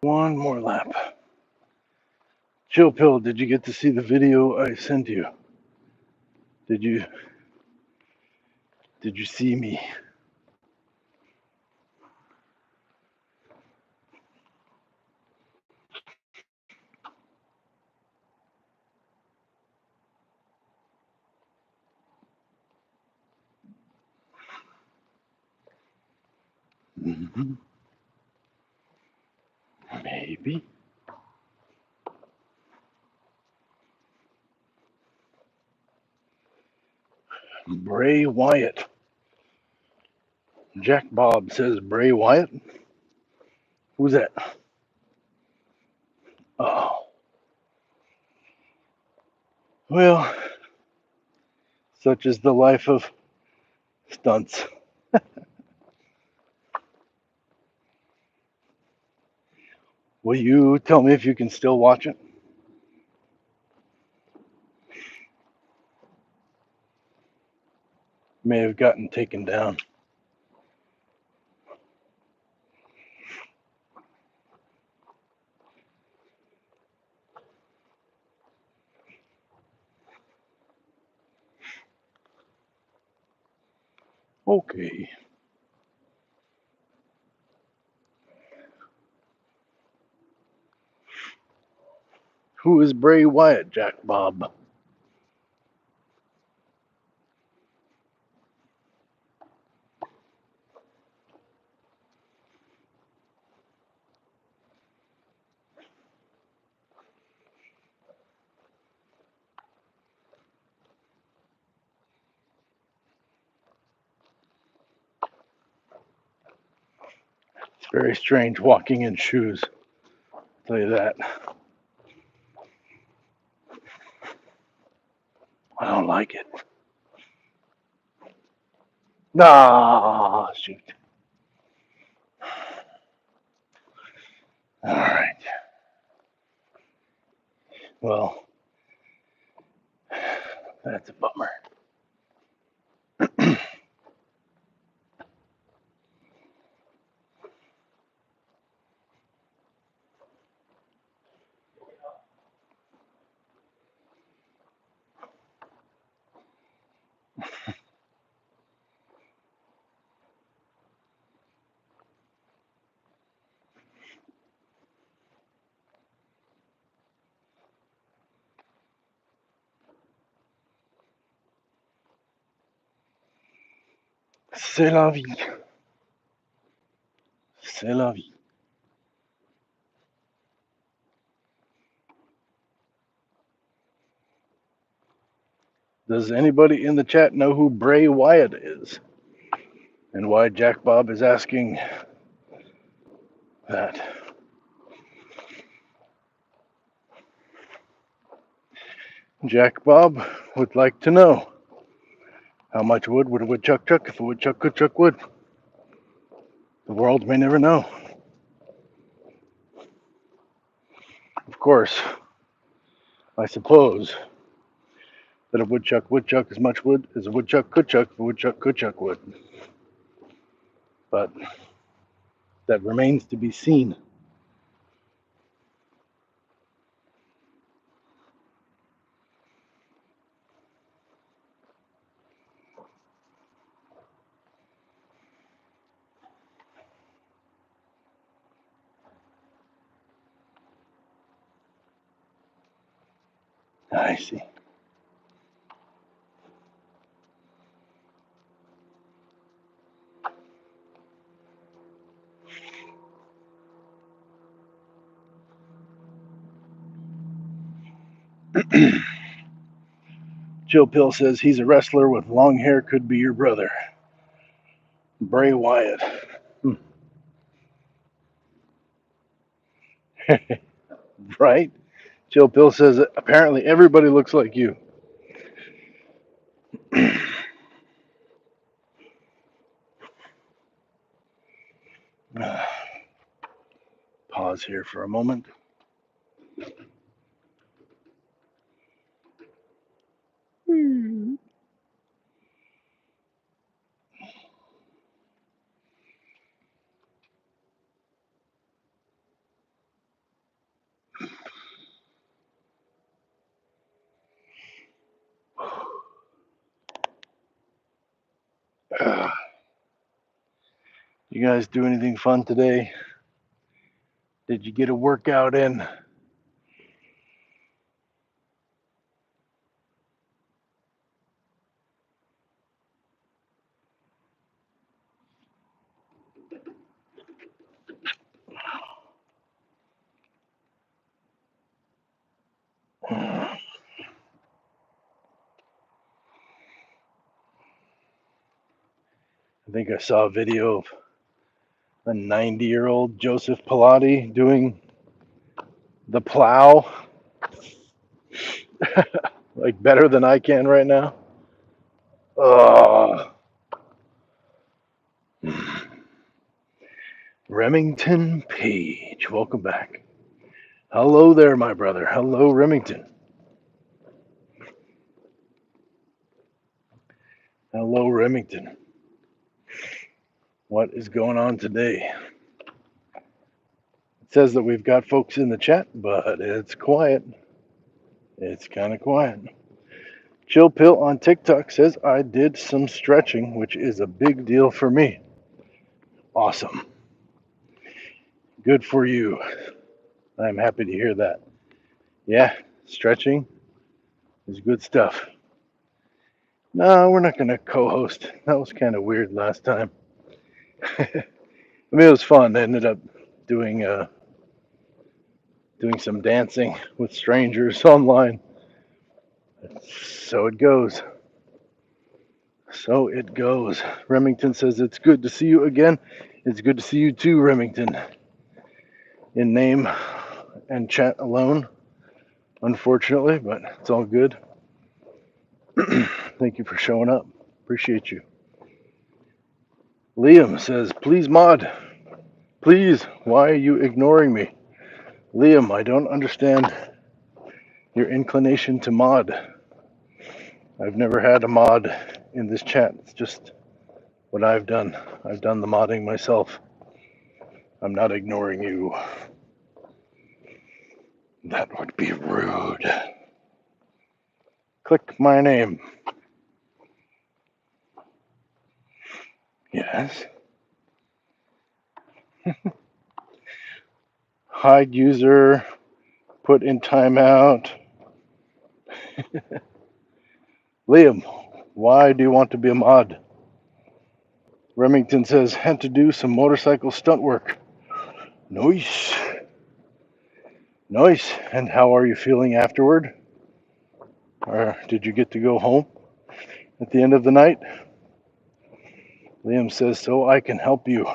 One more lap. Joe Pill, did you get to see the video I sent you? Did you see me? Mm-hmm. Maybe. Bray Wyatt. Jack Bob says Bray Wyatt. Who's that? Oh. Well, such is the life of stunts. Will you tell me if you can still watch it? May have gotten taken down. Okay. Who is Bray Wyatt, Jack Bob? It's very strange walking in shoes. I'll tell you that. I don't like it. Ah, shoot. All right. Well, that's a bummer. C'est la vie. C'est la vie. Does anybody in the chat know who Bray Wyatt is? And why Jack Bob is asking that? Jack Bob would like to know, how much wood would a woodchuck chuck if a woodchuck could chuck wood? The world may never know. Of course, I suppose that a woodchuck would chuck as much wood as a woodchuck could chuck if a woodchuck could chuck wood. But that remains to be seen. I see. Jill Pill says he's a wrestler with long hair, could be your brother. Bray Wyatt. Right? Jill Pill says apparently everybody looks like you. Pause here for a moment. You guys do anything fun today? Did you get a workout in? I think I saw a video of a 90-year-old Joseph Pilati doing the plow like better than I can right now. Oh. Remington Page, welcome back. Hello there, my brother. Hello, Remington. Hello, Remington. What is going on today? It says that we've got folks in the chat, but it's quiet. It's kind of quiet. Chill Pill on TikTok says I did some stretching, which is a big deal for me. Awesome. Good for you. I'm happy to hear that. Yeah, stretching is good stuff. No, we're not going to co-host. That was kind of weird last time. I mean, it was fun. I ended up doing doing some dancing with strangers online. So it goes. So it goes. Remington says it's good to see you again. It's good to see you too, Remington. In name and chat alone, unfortunately, but it's all good. Thank you for showing up. Appreciate you. Liam says, please mod. Please, why are you ignoring me? Liam, I don't understand your inclination to mod. I've never had a mod in this chat. It's just what I've done. I've done the modding myself. I'm not ignoring you. That would be rude. Click my name. Yes. Hide user, put in timeout. Liam, why do you want to be a mod? Remington says, had to do some motorcycle stunt work. Nice. Nice. And how are you feeling afterward? Or did you get to go home at the end of the night? Liam says, so I can help you.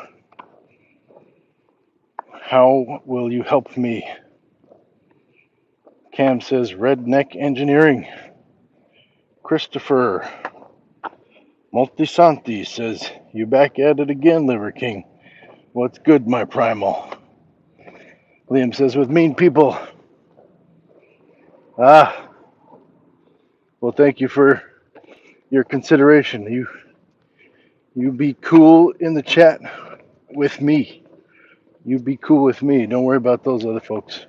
How will you help me? Cam says, redneck engineering. Christopher Multisanti says, you back at it again, Liver King. What's good, my primal? Liam says, with mean people. Ah, well, thank you for your consideration. You be cool in the chat with me. You be cool with me. Don't worry about those other folks.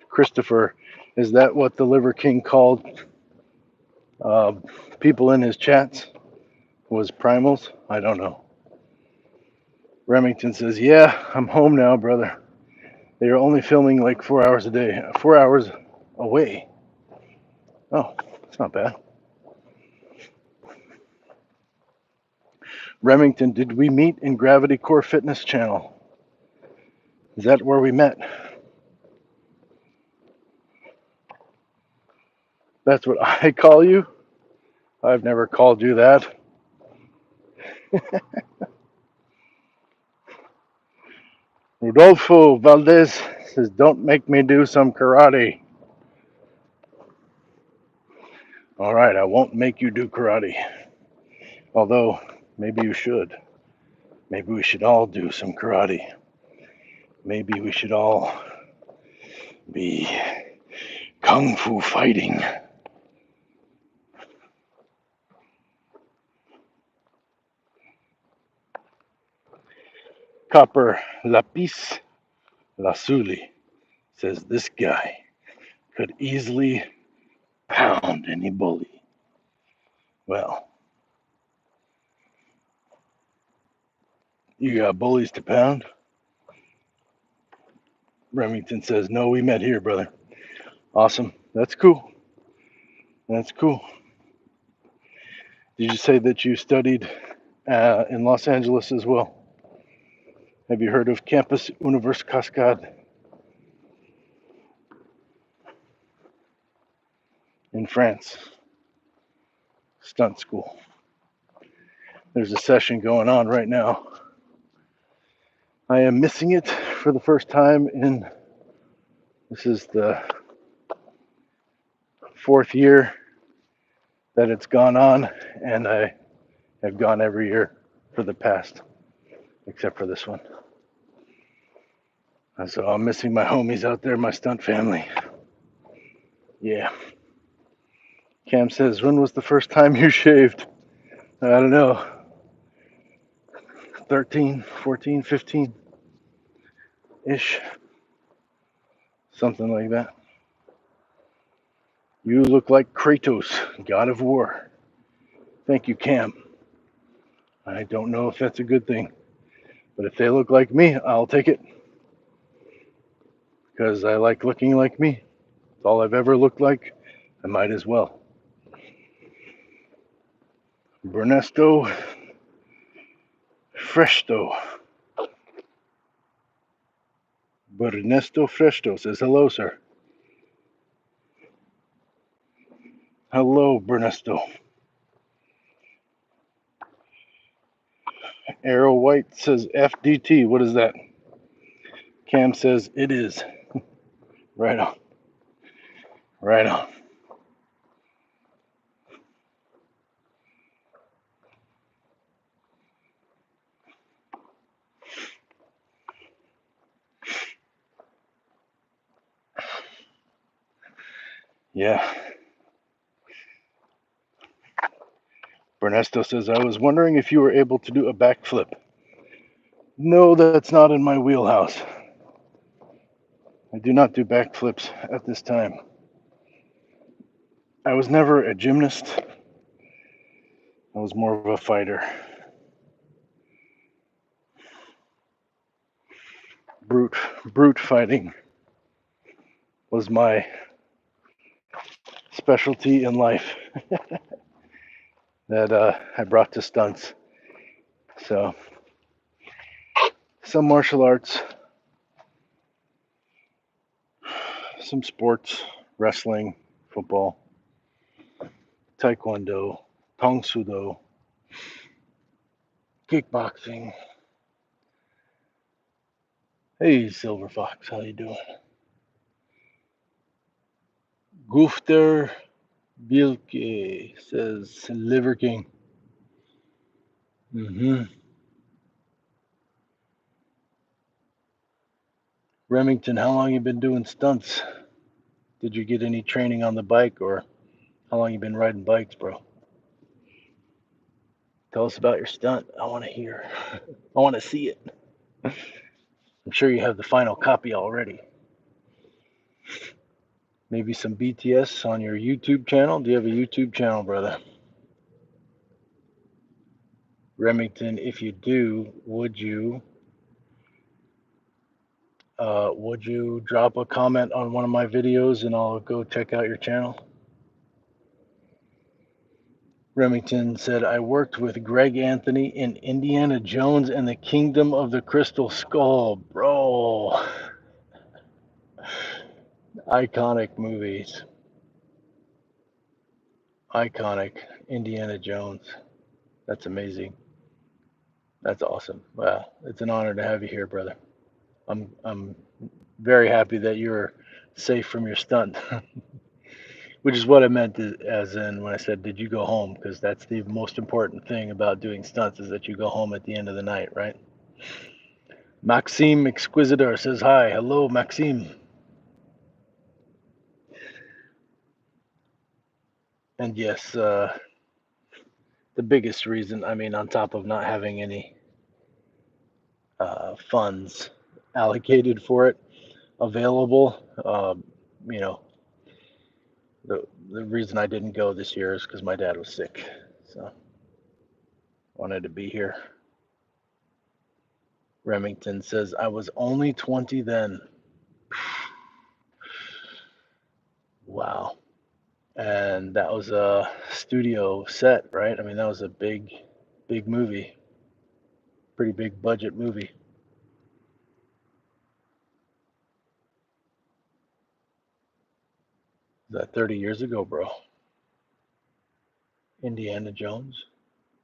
Christopher, is that what the Liver King called uh, people in his chats? Was primals? I don't know. Remington says, yeah, I'm home now, brother. They are only filming like 4 hours a day. 4 hours away. Oh, that's not bad. Remington, did we meet in Gravity Core Fitness Channel? Is that where we met? That's what I call you? I've never called you that. Rodolfo Valdez says, don't make me do some karate. All right, I won't make you do karate. Although, maybe you should. Maybe we should all do some karate. Maybe we should all be kung fu fighting. Copper Lapis Lazuli says this guy could easily pound any bully. Well, you got bullies to pound? Remington says, no, we met here, brother. Awesome. That's cool. That's cool. Did you say that you studied in Los Angeles as well? Have you heard of Campus Univers Cascade in France? Stunt school. There's a session going on right now. I am missing it for the first time this is the 4th year that it's gone on, and I have gone every year for the past, except for this one. And so I'm missing my homies out there, my stunt family. Yeah. Cam says, when was the first time you shaved? I don't know. 13, 14, 15-ish. Something like that. You look like Kratos, God of War. Thank you, Cam. I don't know if that's a good thing, but if they look like me, I'll take it. Because I like looking like me. It's all I've ever looked like. I might as well. Bernesto Fresto. Bernesto Fresto says hello, sir. Hello, Bernesto. Arrow White says FDT. What is that? Cam says it is. Right on. Right on. Yeah. Bernesto says, I was wondering if you were able to do a backflip. No, that's not in my wheelhouse. I do not do backflips at this time. I was never a gymnast. I was more of a fighter. Brute fighting was my specialty in life that I brought to stunts. So, some martial arts, some sports, wrestling, football, taekwondo, tong sudo, kickboxing. Hey, Silver Fox, how you doing? Gufter Bielke says Liver King. Remington, how long you been doing stunts? Did you get any training on the bike, or how long you been riding bikes, bro? Tell us about your stunt. I want to hear. I want to see it. I'm sure you have the final copy already. Maybe some BTS on your YouTube channel. Do you have a YouTube channel, brother? Remington, if you do, would you drop a comment on one of my videos and I'll go check out your channel? Remington said, I worked with Greg Anthony in Indiana Jones and the Kingdom of the Crystal Skull. Bro. Iconic movies. Iconic. Indiana Jones. That's amazing. That's awesome. Wow. It's an honor to have you here, brother. I'm very happy that you're safe from your stunt. Which is what I meant as in when I said, did you go home? Because that's the most important thing about doing stunts is that you go home at the end of the night, right? Maxime Exquisitor says hi. Hello, Maxime. And yes, the biggest reason, I mean, on top of not having any funds allocated for it available, you know, the reason I didn't go this year is because my dad was sick. So wanted to be here. Remington says, I was only 20 then. Wow. And that was a studio set, right? I mean, that was a big movie, pretty big budget movie. Is that 30 years ago, bro? Indiana Jones,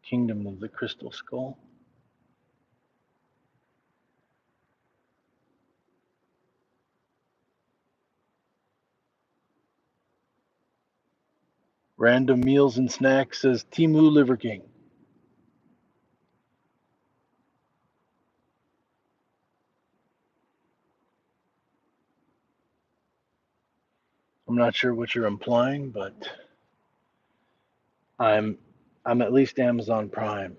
Kingdom of the Crystal Skull. Random Meals and Snacks says Timu Liver King. I'm not sure what you're implying, but I'm at least Amazon Prime.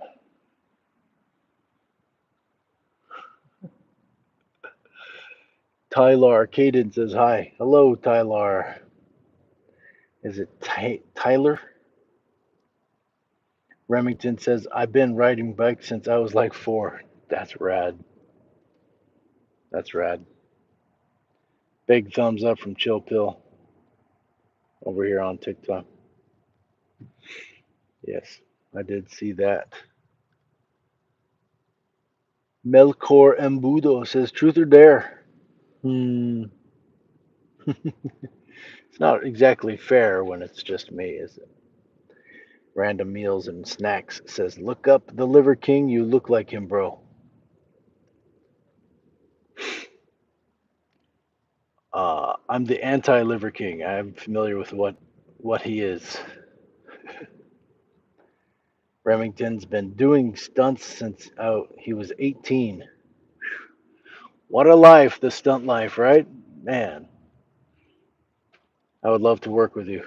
Tyler Caden says hi. Hello, Tyler. Is it Tyler? Remington says, I've been riding bikes since I was like 4. That's rad. That's rad. Big thumbs up from Chill Pill over here on TikTok. Yes, I did see that. Melkor Embudo says, truth or dare? Hmm. It's not exactly fair when it's just me, is it? Random Meals and Snacks says, look up the Liver King. You look like him, bro. I'm the anti-Liver King. I'm familiar with what he is. Remington's been doing stunts since he was 18. What a life, the stunt life, right? Man, I would love to work with you.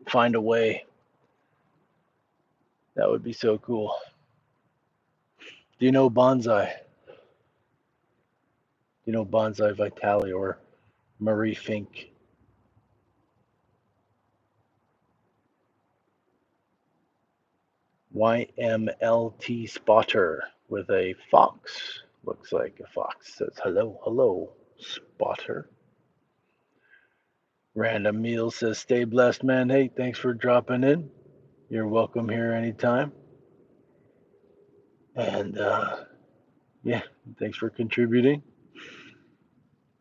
Find a way. That would be so cool. Do you know Bonsai? Do you know Bonsai Vitale or Marie Fink? YMLT Spotter with a fox. Looks like a fox. Says hello, hello, Spotter. Random Meal says stay blessed, man. Hey, thanks for dropping in. You're welcome here anytime. And yeah, thanks for contributing.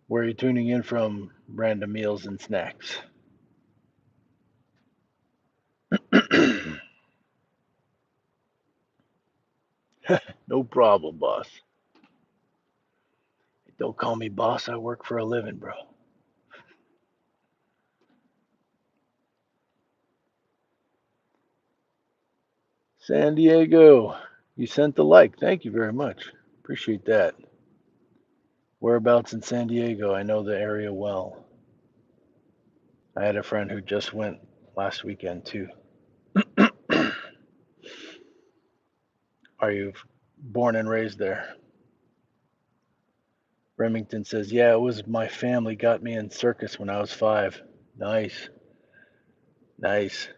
Where are you tuning in from? Random Meals and Snacks. No problem, boss. Don't call me boss. I work for a living, bro. San Diego, you sent the like. Thank you very much. Appreciate that. Whereabouts in San Diego? I know the area well. I had a friend who just went last weekend too. Are you born and raised there? Remington says, yeah, it was my family got me in circus when I was 5. Nice. Nice.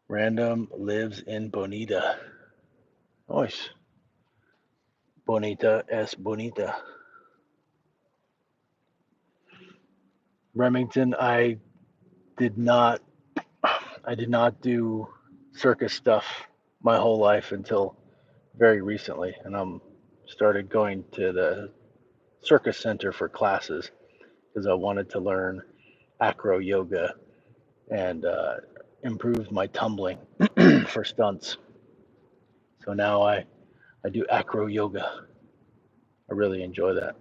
Random lives in Bonita. Nice. Bonita es bonita. Remington, did not I did not do circus stuff my whole life until very recently, and I'm started going to the circus center for classes because I wanted to learn acro yoga and improve my tumbling for stunts. So now I do acro yoga. I really enjoy that.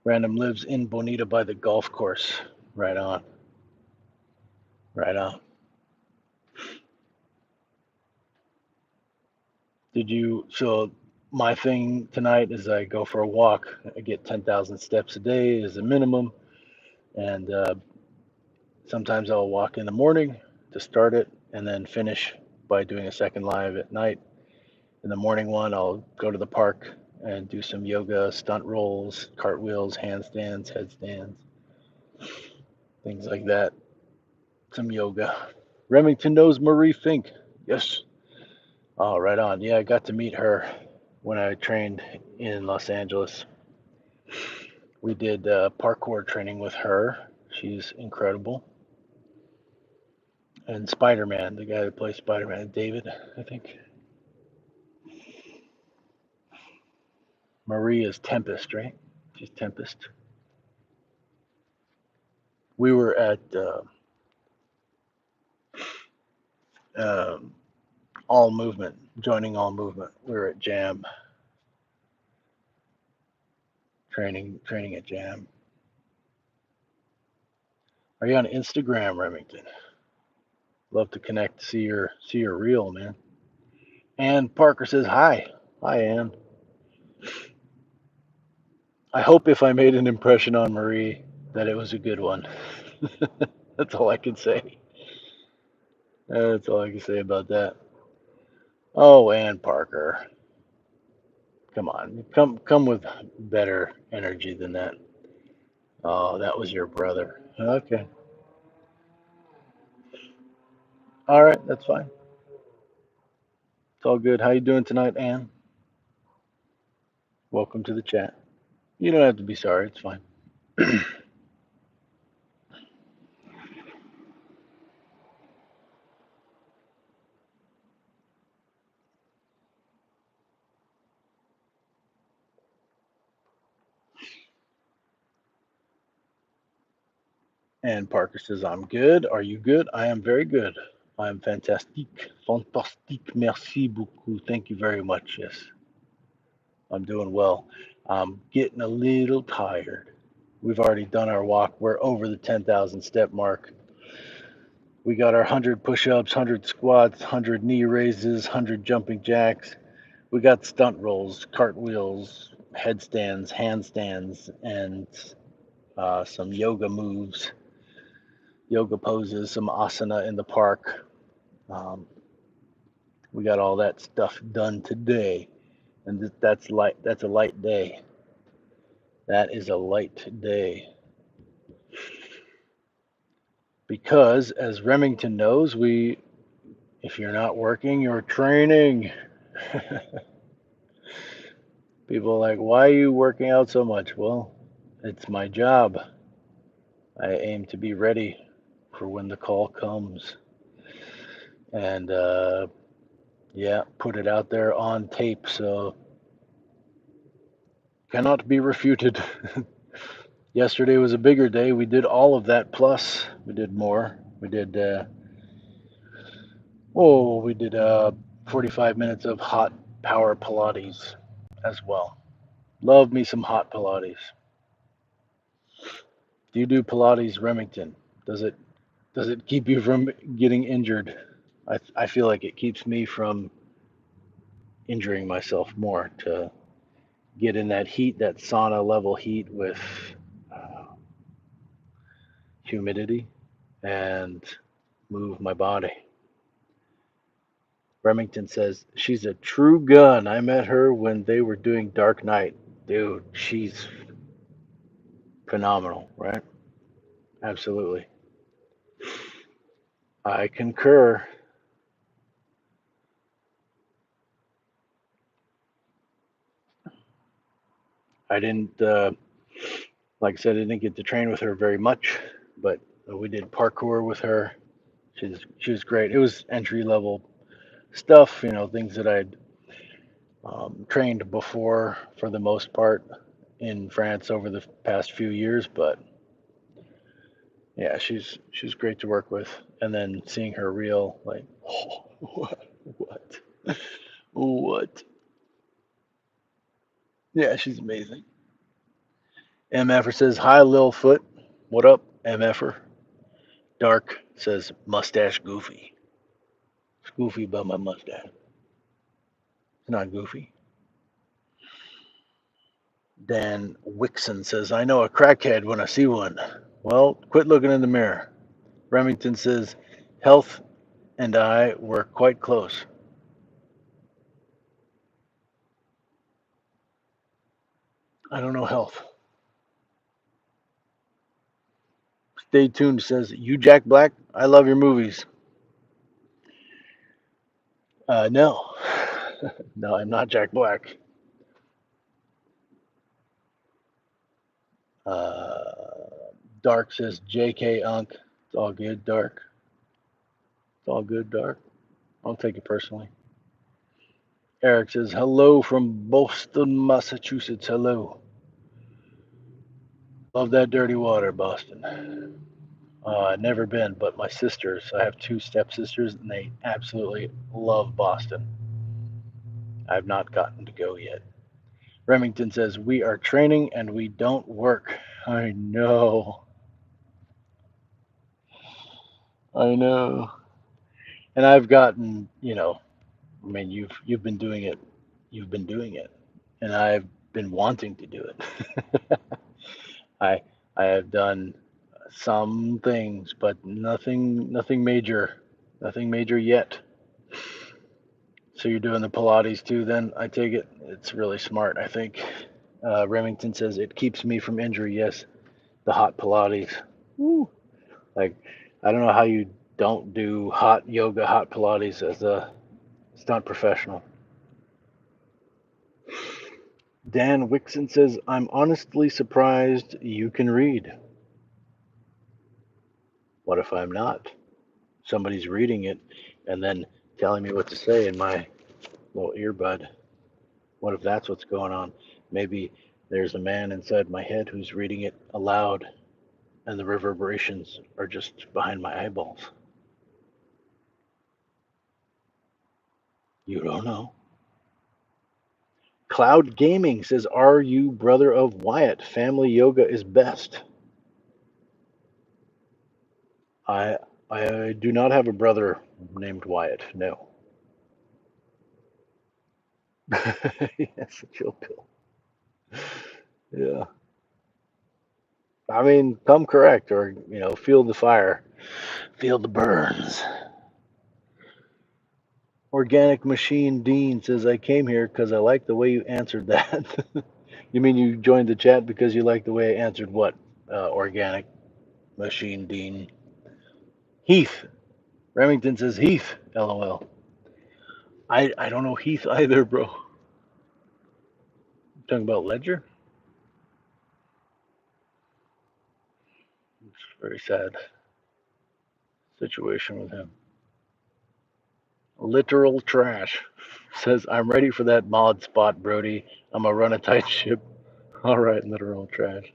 Random lives in Bonita by the golf course. Right on. Right on. So my thing tonight is I go for a walk. I get 10,000 steps a day as a minimum. And sometimes I'll walk in the morning to start it and then finish by doing a second live at night. In the morning one, I'll go to the park and do some yoga, stunt rolls, cartwheels, handstands, headstands, things like that. Some yoga. Remington knows Marie Fink. Yes. Oh, right on. Yeah, I got to meet her when I trained in Los Angeles. We did parkour training with her. She's incredible. And Spider Man, the guy that plays Spider Man, David, I think. Marie is Tempest, right? She's Tempest. We were at um, All Movement, joining All Movement. We were at Jam, training at Jam. Are you on Instagram, Remington? Love to connect, see your reel, man. Ann Parker says hi. Hi, Ann. I hope if I made an impression on Marie that it was a good one. That's all I can say. That's all I can say about that. Oh, Ann Parker. Come on, come with better energy than that. Oh, that was your brother. Okay. All right, that's fine. It's all good. How you doing tonight, Ann? Welcome to the chat. You don't have to be sorry. It's fine. And Parker says, I'm good. Are you good? I am very good. I am fantastique. Fantastique. Merci beaucoup. Thank you very much. Yes, I'm doing well. I'm getting a little tired. We've already done our walk. We're over the 10,000 step mark. We got our 100 push ups, 100 squats, 100 knee raises, 100 jumping jacks. We got stunt rolls, cartwheels, headstands, handstands, and some yoga moves, yoga poses, some asana in the park. Um, we got all that stuff done today, and that's light. That's a light day. That is a light day because, as Remington knows, we if you're not working, you're training. People are like, why are you working out so much? Well, it's my job. I aim to be ready for when the call comes. And yeah, put it out there on tape so cannot be refuted. Yesterday was a bigger day. We did all of that plus we did more. We did 45 minutes of hot power Pilates as well. Love me some hot Pilates. Do you do Pilates, Remington? Does it does it keep you from getting injured? I feel like it keeps me from injuring myself more to get in that heat, that sauna level heat with uh, humidity and move my body. Remington says she's a true gun. I met her when they were doing Dark Knight. Dude, she's phenomenal, right? Absolutely. I concur. I didn't, like I said, I didn't get to train with her very much, but we did parkour with her. She was great. It was entry level stuff, things that I'd trained before for the most part in France over the past few years, but yeah, she's great to work with. And then seeing her reel, like, oh, what, what? Yeah, she's amazing. MFer says hi, Lil Foot. What up, MFer? Dark says mustache goofy. It's goofy about my mustache. It's not goofy. Dan Wixon says I know a crackhead when I see one. Well, quit looking in the mirror. Remington says health and I were quite close. I don't know health. Stay tuned says you Jack Black. I love your movies. No, no, I'm not Jack Black. Dark says J.K. Unk. It's all good, Dark. It's all good, Dark. I'll take it personally. Eric says hello from Boston, Massachusetts. Hello. Love that dirty water, Boston. Never been, but my sisters, I have two stepsisters, and they absolutely love Boston. I've not gotten to go yet. Remington says, we are training and we don't work. I know. I know. And I've gotten, I mean, you've been doing it. You've been doing it. And I've been wanting to do it. I I have done some things, but nothing major. Nothing major yet. So you're doing the Pilates too, then? I take it. It's really smart, I think. Remington says it keeps me from injury. Yes, the hot Pilates. Woo. Like, I don't know how you don't do hot yoga, hot Pilates as a stunt professional. Dan Wixon says, I'm honestly surprised you can read. What if I'm not? Somebody's reading it and then telling me what to say in my little earbud. What if that's what's going on? Maybe there's a man inside my head who's reading it aloud and the reverberations are just behind my eyeballs. You don't know. Cloud Gaming says, are you brother of Wyatt? Family yoga is best. I I do not have a brother named Wyatt. No. Yes, a chill pill. Yeah. I mean, come correct, or feel the fire, feel the burns. Organic Machine Dean says, I came here because I like the way you answered that. You mean you joined the chat because you like the way I answered what? Organic Machine Dean. Heath. Remington says Heath. LOL. I don't know Heath either, bro. Talking about Ledger? It's a very sad situation with him. Literal trash says, I'm ready for that mod spot, Brody. I'm a run a tight ship. All right, literal trash.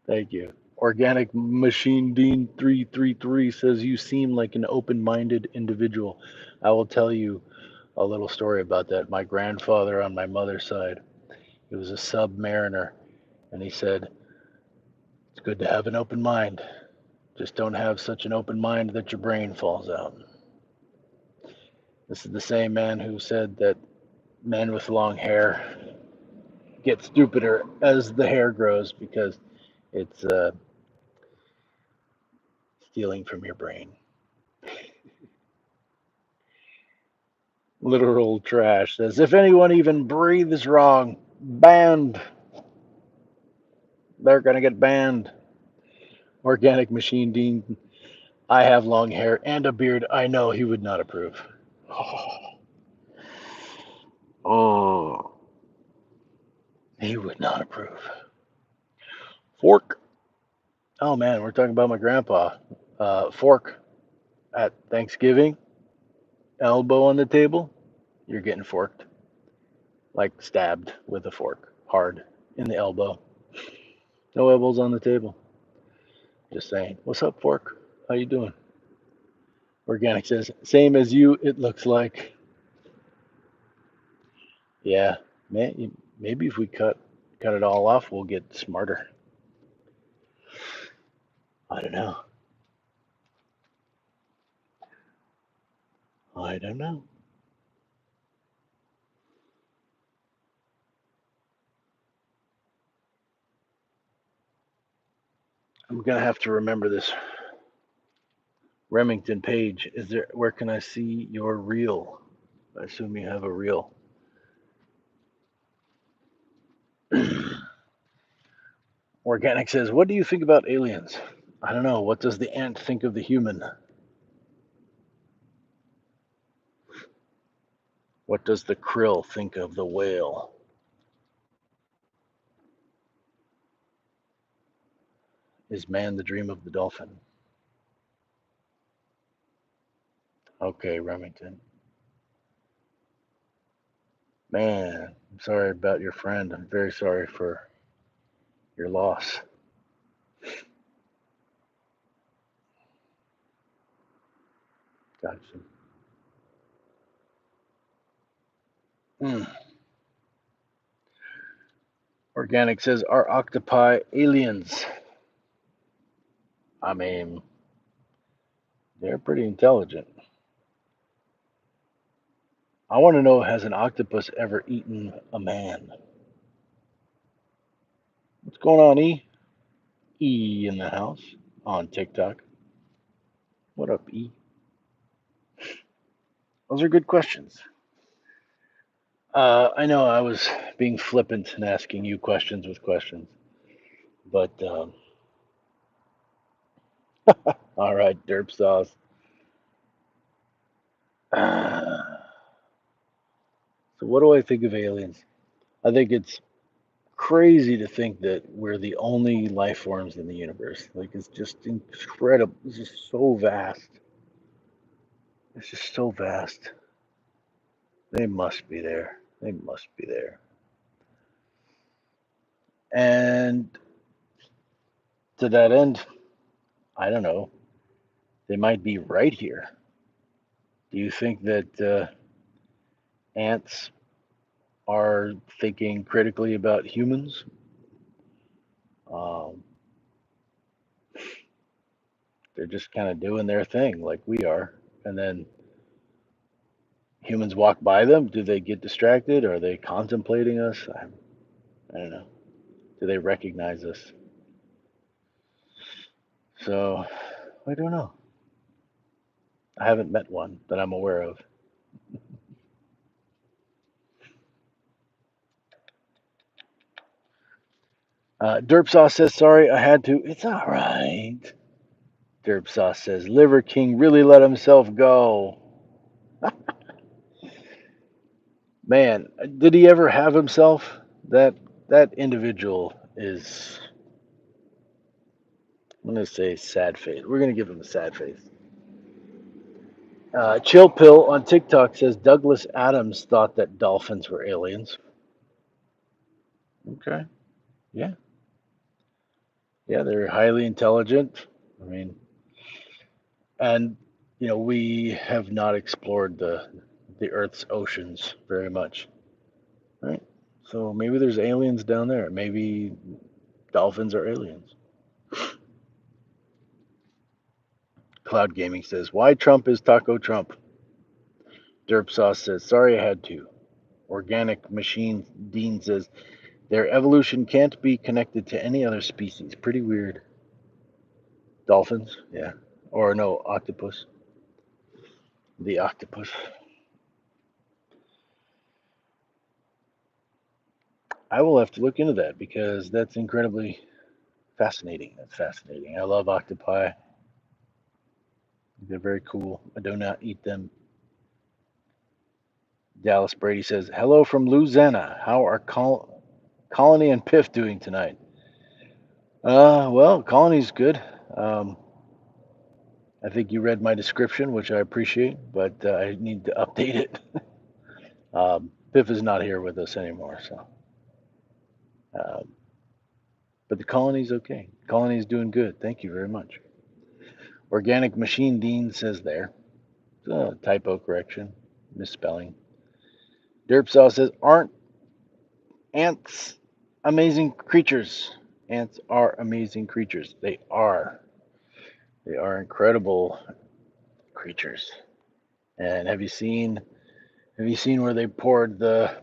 Thank you. Organic Machine Dean 333 says, you seem like an open minded individual. I will tell you a little story about that. My grandfather on my mother's side, he was a submariner, and he said, it's good to have an open mind. Just don't have such an open mind that your brain falls out. This is the same man who said that men with long hair get stupider as the hair grows because it's stealing from your brain. Literal trash says, if anyone even breathes wrong, banned. They're going to get banned. Organic Machine Dean, I have long hair and a beard. I know he would not approve. Oh, he would not approve. Fork. Oh man, we're talking about my grandpa. Fork at Thanksgiving, elbow on the table, you're getting forked. Like stabbed with a fork, hard in the elbow. No elbows on the table. Just saying. What's up, Fork? How you doing? Organic says, same as you, it looks like. Yeah, man, maybe if we cut it all off, we'll get smarter. I don't know. I don't know. I'm gonna have to remember this. Remington page, is there? Where can I see your reel? I assume you have a reel. Organic says, what do you think about aliens? I don't know. What does the ant think of the human? What does the krill think of the whale? Is man the dream of the dolphin? Okay, Remington. Man, I'm sorry about your friend. I'm very sorry for your loss. Gotcha. Mm. Organic says, are octopi aliens? I mean, they're pretty intelligent. I want to know, has an octopus ever eaten a man? What's going on, E? E in the house on TikTok. What up, E? Those are good questions. I know I was being flippant and asking you questions with questions, but all right, derp sauce. So, what do I think of aliens? I think it's crazy to think that we're the only life forms in the universe. Like, it's just incredible. It's just so vast. It's just so vast. They must be there. They must be there. And to that end, I don't know. They might be right here. Do you think that ants are thinking critically about humans? Um, they're just kind of doing their thing like we are. And then humans walk by them. Do they get distracted? Are they contemplating us? I don't know. Do they recognize us? So I don't know. I haven't met one that I'm aware of. Derp Sauce says, sorry, I had to. It's all right. Derp Sauce says, Liver King really let himself go. Man, did he ever have himself? That that individual is, I'm going to say sad face. We're going to give him a sad face. Chill Pill on TikTok says Douglas Adams thought that dolphins were aliens. Okay. Yeah. Yeah, they're highly intelligent. I mean, and we have not explored the Earth's oceans very much, right? So maybe there's aliens down there. Maybe dolphins are aliens. Cloud Gaming says, "Why Trump is Taco Trump?" Derp Sauce says, "Sorry, I had to." Organic Machine Dean says, "Their evolution can't be connected to any other species. Pretty weird." Dolphins, yeah, or no, octopus. The octopus. I will have to look into that because that's incredibly fascinating. That's fascinating. I love octopi. They're very cool. I do not eat them. Dallas Brady says, "Hello from Louisiana. How are Colony and Piff doing tonight?" Well, Colony's good. Um, I think you read my description, which I appreciate, but I need to update it. Piff is not here with us anymore, so. Um, but the Colony's okay. Colony's doing good. Thank you very much. Organic Machine Dean says there. Typo correction, misspelling. Derpsaw says, "Aren't ants amazing creatures?" Ants are amazing creatures. They are. They are incredible creatures. And have you seen where they poured the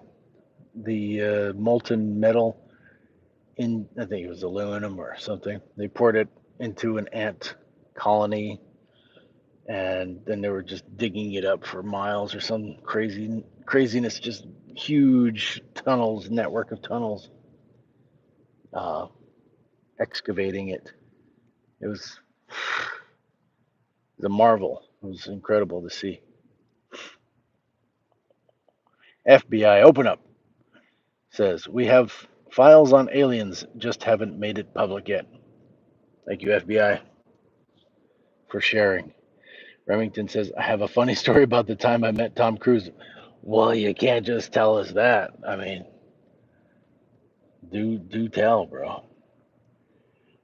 molten metal in? I think it was aluminum or something. They poured it into an ant colony, and then they were just digging it up for miles or some craziness. Just huge tunnels, network of tunnels, uh, excavating it. It was a marvel. It was incredible to see. FBI, open up. Says, we have files on aliens, just haven't made it public yet. Thank you, FBI, for sharing. Remington says, I have a funny story about the time I met Tom Cruise. Well, you can't just tell us that. I mean, do tell, bro.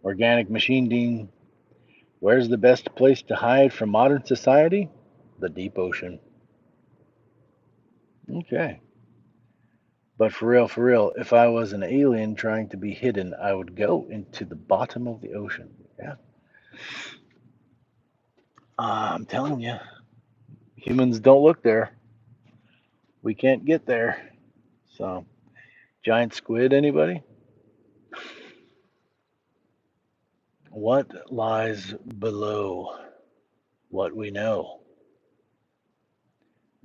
Organic Machine Dean, where's the best place to hide from modern society? The deep ocean. Okay. But for real, if I was an alien trying to be hidden, I would go into the bottom of the ocean. Yeah. I'm telling you, humans don't look there. We can't get there. So, giant squid, anybody? What lies below what we know?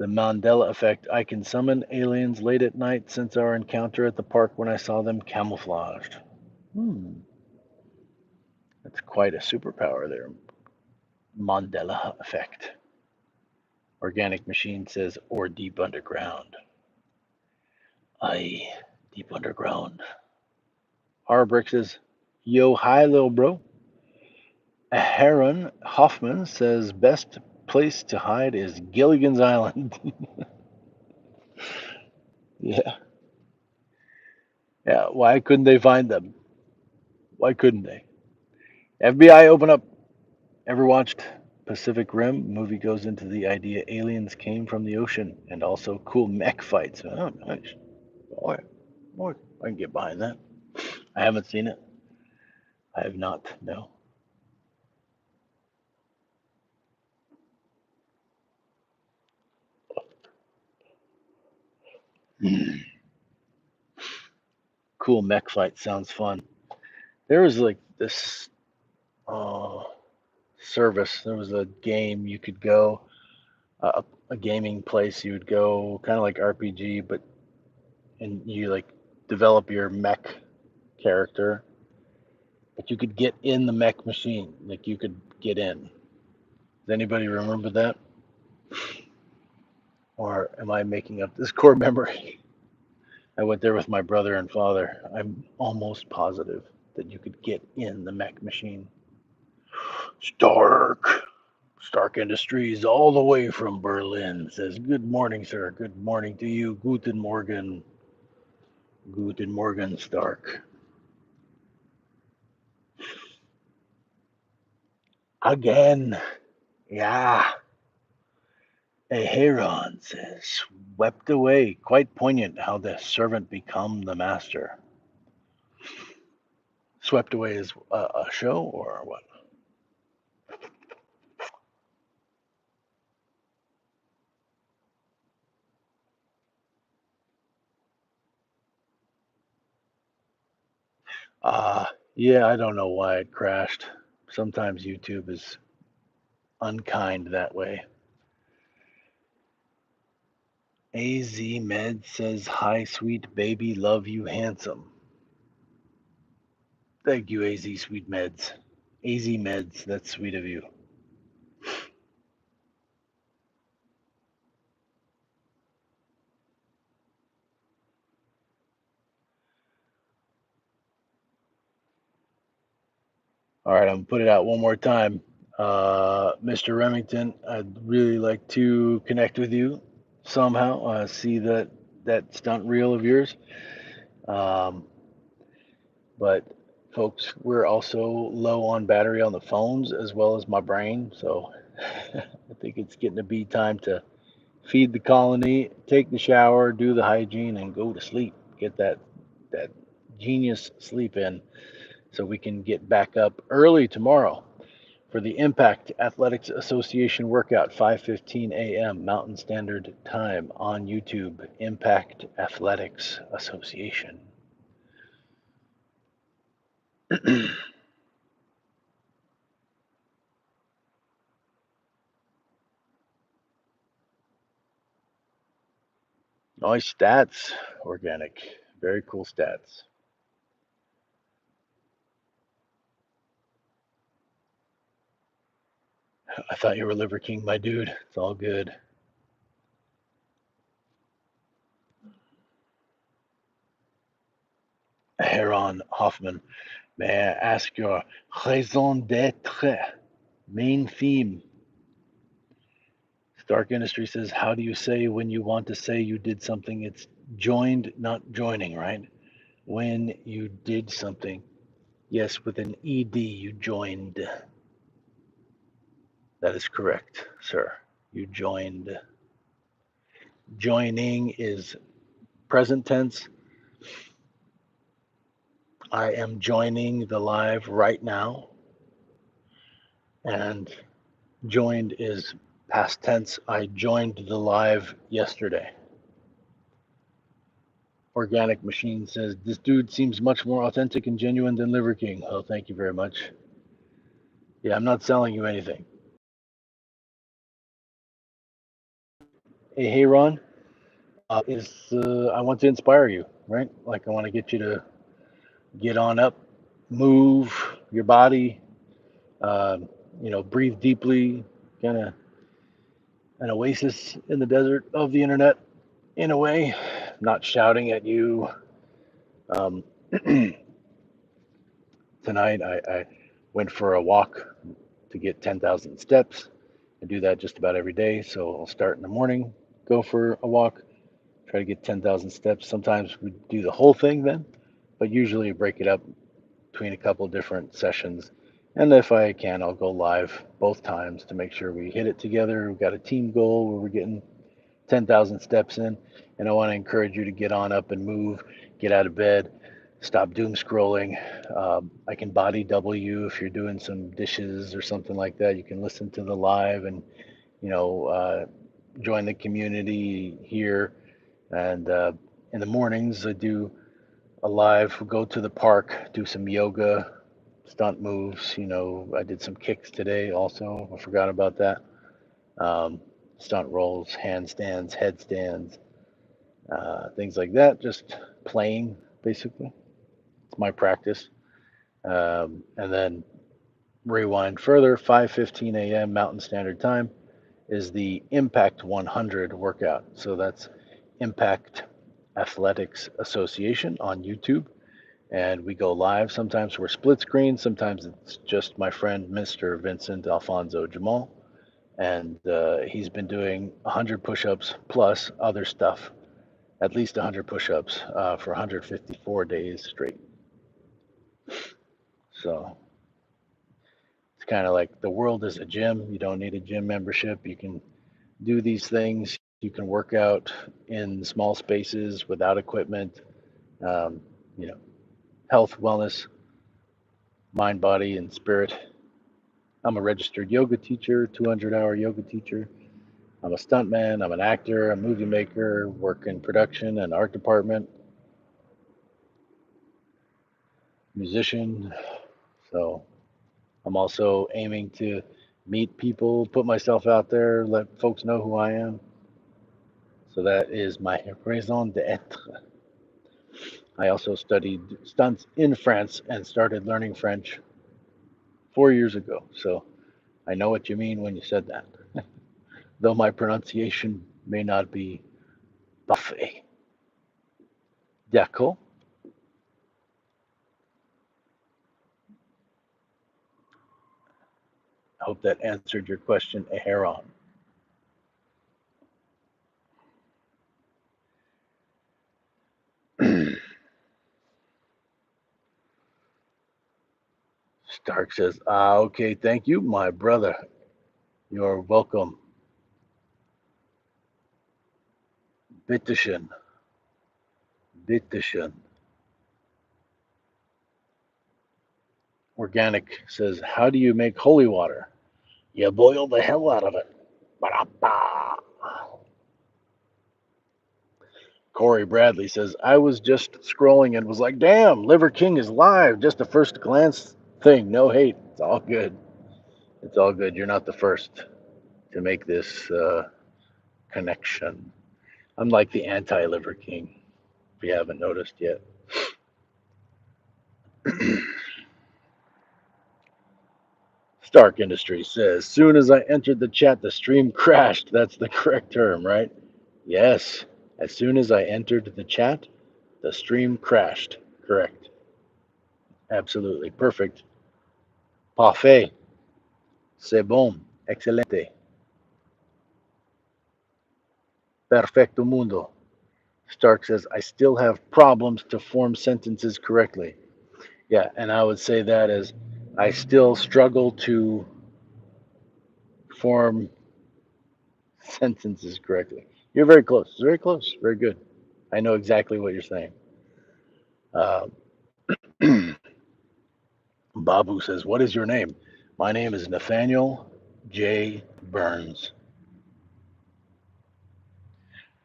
The Mandela effect. I can summon aliens late at night since our encounter at the park when I saw them camouflaged. That's quite a superpower there. Mandela effect. Organic Machine says, or deep underground. Aye, deep underground. Harbrick says, yo, hi, little bro. Heron Hoffman says, best place to hide is Gilligan's Island. Yeah. Yeah. Why couldn't they find them? Why couldn't they? FBI, open up. Ever watched Pacific Rim? Movie goes into the idea aliens came from the ocean and also cool mech fights. Oh, nice. Boy, boy, I can get behind that. I haven't seen it. I have not. No. Cool mech fight sounds fun. There was like this uh, service. There was a game you could go, a gaming place you would go, kind of like RPG, but and you like develop your mech character, but you could get in the mech machine. Like you could get in. Does anybody remember that? Or am I making up this core memory? I went there with my brother and father. I'm almost positive that you could get in the mech machine. Stark. Stark Industries, all the way from Berlin, says, good morning, sir. Good morning to you. Guten Morgen. Guten Morgen, Stark. Again. Yeah. Aheron says, swept away. Quite poignant how the servant become the master. Swept away is a show or what? Uh, yeah, I don't know why it crashed. Sometimes YouTube is unkind that way. AZ Med says, hi, sweet baby, love you, handsome. Thank you, AZ Sweet Meds. AZ Meds, that's sweet of you. All right, I'm gonna put it out one more time. Mr. Remington, I'd really like to connect with you somehow. See that stunt reel of yours. Um, but folks, we're also low on battery on the phones as well as my brain, so I think it's getting to be time to feed the colony, take the shower, do the hygiene, and go to sleep. Get that genius sleep in, so we can get back up early tomorrow for the Impact Athletics Association workout, 5:15 a.m. Mountain Standard Time on YouTube. Impact Athletics Association. Nice stats, organic. Very cool stats. I thought you were Liver King, my dude. It's all good. Heron Hoffman, may I ask your raison d'etre, main theme? Stark Industry says, how do you say when you want to say you did something? It's joined, not joining, right? When you did something. Yes, with an ED, you joined. That is correct, sir. You joined. Joining is present tense. I am joining the live right now. And joined is past tense. I joined the live yesterday. Organic Machine says, this dude seems much more authentic and genuine than Liver King. Oh, thank you very much. Yeah, I'm not selling you anything. hey Ron, is I want to inspire you, right? Like I want to get you to get on up, move your body, um, breathe deeply, kind of an oasis in the desert of the internet in a way, not shouting at you. Um, Tonight I went for a walk to get 10,000 steps. I do that just about every day. So I'll start in the morning, go for a walk, try to get 10,000 steps. Sometimes we do the whole thing then, but usually break it up between a couple of different sessions. And if I can, I'll go live both times to make sure we hit it together. We've got a team goal where we're getting 10,000 steps in. And I want to encourage you to get on up and move, get out of bed, stop doom scrolling. I can body double you if you're doing some dishes or something like that. You can listen to the live and, you know, uh, join the community here. And in the mornings, I do a live, go to the park, do some yoga, stunt moves. I did some kicks today also. I forgot about that. Um, Stunt rolls, handstands, headstands, things like that. Just playing, basically. It's my practice. And then rewind further, 5:15 a.m. Mountain Standard Time is the Impact 100 workout. So that's Impact Athletics Association on YouTube. And we go live. Sometimes we're split screen. Sometimes it's just my friend, Mr. Vincent Alfonso Jamal. And he's been doing 100 push ups plus other stuff, at least 100 push ups for 154 days straight. So it's kind of like the world is a gym. You don't need a gym membership. You can do these things. You can work out in small spaces without equipment. Um, you know, health, wellness, mind, body, and spirit. I'm a registered yoga teacher, 200-hour yoga teacher. I'm a stuntman. I'm an actor, a movie maker, work in production and art department, musician. So I'm also aiming to meet people, put myself out there, let folks know who I am. So that is my raison d'être. I also studied stunts in France and started learning French 4 years ago. So I know what you mean when you said that, though my pronunciation may not be parfait. D'accord. I hope that answered your question, Aheron. Stark says, okay, thank you, my brother. You're welcome. Bitteschön. Bitteschön. Organic says, how do you make holy water? You boil the hell out of it. Ba-da-ba. Corey Bradley says, I was just scrolling and was like, damn, Liver King is live. Just a first glance thing. No hate. It's all good. It's all good. You're not the first to make this connection. I'm like the anti Liver King, if you haven't noticed yet. Stark Industries says, soon as I entered the chat, the stream crashed. That's the correct term, right? Yes. As soon as I entered the chat, the stream crashed. Correct. Absolutely. Perfect. Parfait. C'est bon. Excelente. Perfecto mundo. Stark says, I still have problems to form sentences correctly. Yeah, and I would say that as I still struggle to form sentences correctly. You're very close. Very close. Very good. I know exactly what you're saying. Uh, Babu says, what is your name? My name is Nathaniel J. Burns.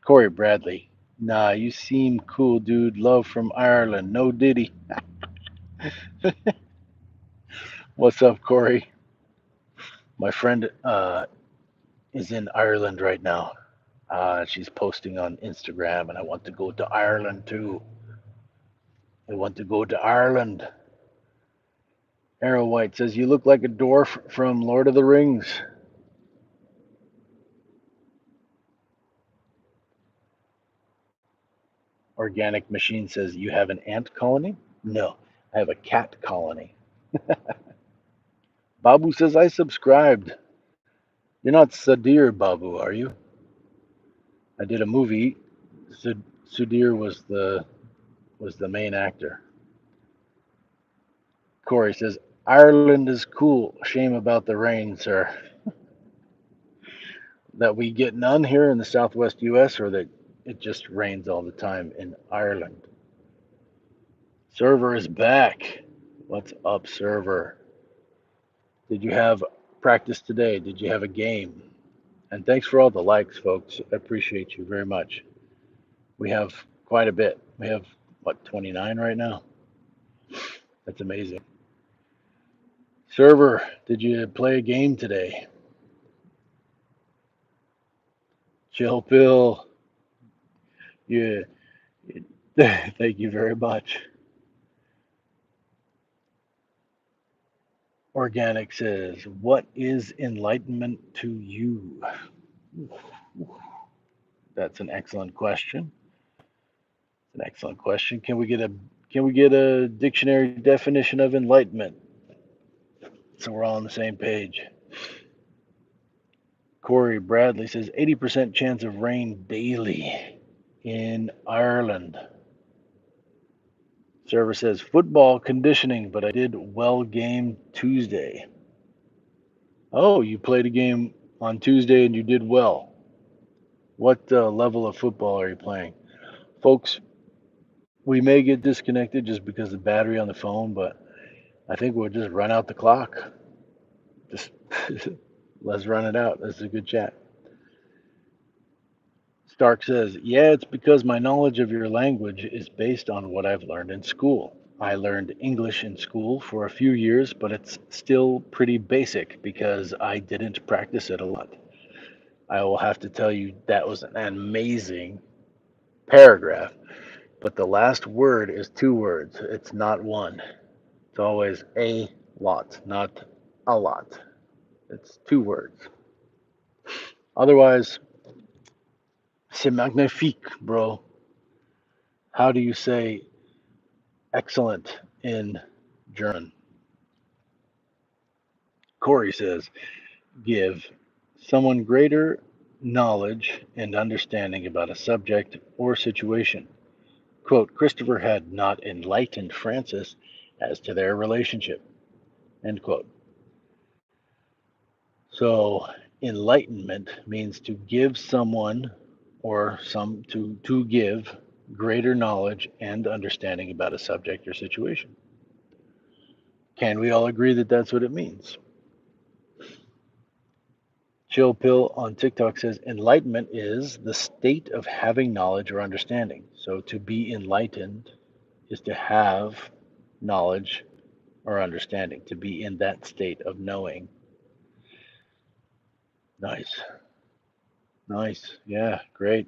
Corey Bradley. Nah, you seem cool, dude. Love from Ireland. No diddy. What's up, Corey? My friend is in Ireland right now. She's posting on Instagram, and I want to go to Ireland too. I want to go to Ireland. Arrow White says, "You look like a dwarf from Lord of the Rings." Organic Machine says, "You have an ant colony?" No, I have a cat colony. Babu says, "I subscribed." You're not Sadir Babu, are you? I did a movie. Sudir was the main actor. Corey says, "Ireland is cool. Shame about the rain, sir. That we get none here in the southwest U.S., or that it just rains all the time in Ireland." Server is back. What's up, Server? Did you have practice today? Did you have a game? And thanks for all the likes, folks. I appreciate you very much. We have quite a bit. We have, what, 29 right now? That's amazing. Server, did you play a game today? Chill Pill. Yeah. Thank you very much. Organic says, "What is enlightenment to you?" That's an excellent question. An excellent question. Can we get a dictionary definition of enlightenment so we're all on the same page? Corey Bradley says 80% chance of rain daily in Ireland. Server says football conditioning, but I did well game Tuesday. Oh, you played a game on Tuesday and you did well. What level of football are you playing? Folks, we may get disconnected just because of the battery on the phone, but I think we'll just run out the clock. Just let's run it out. This is a good chat. Stark says, "Yeah, it's because my knowledge of your language is based on what I've learned in school. I learned English in school for a few years, but it's still pretty basic because I didn't practice it a lot." I will have to tell you that was an amazing paragraph, but the last word is two words. It's not one. It's always a lot, not a lot. It's two words. Otherwise, c'est magnifique, bro. How do you say excellent in German? Corey says, "Give someone greater knowledge and understanding about a subject or situation." Quote, "Christopher had not enlightened Francis as to their relationship." End quote. So enlightenment means to give someone or some to give greater knowledge and understanding about a subject or situation. Can we all agree that that's what it means? Chill Pill on TikTok says enlightenment is the state of having knowledge or understanding. So to be enlightened is to have knowledge or understanding, to be in that state of knowing. Nice. Nice. Yeah, great.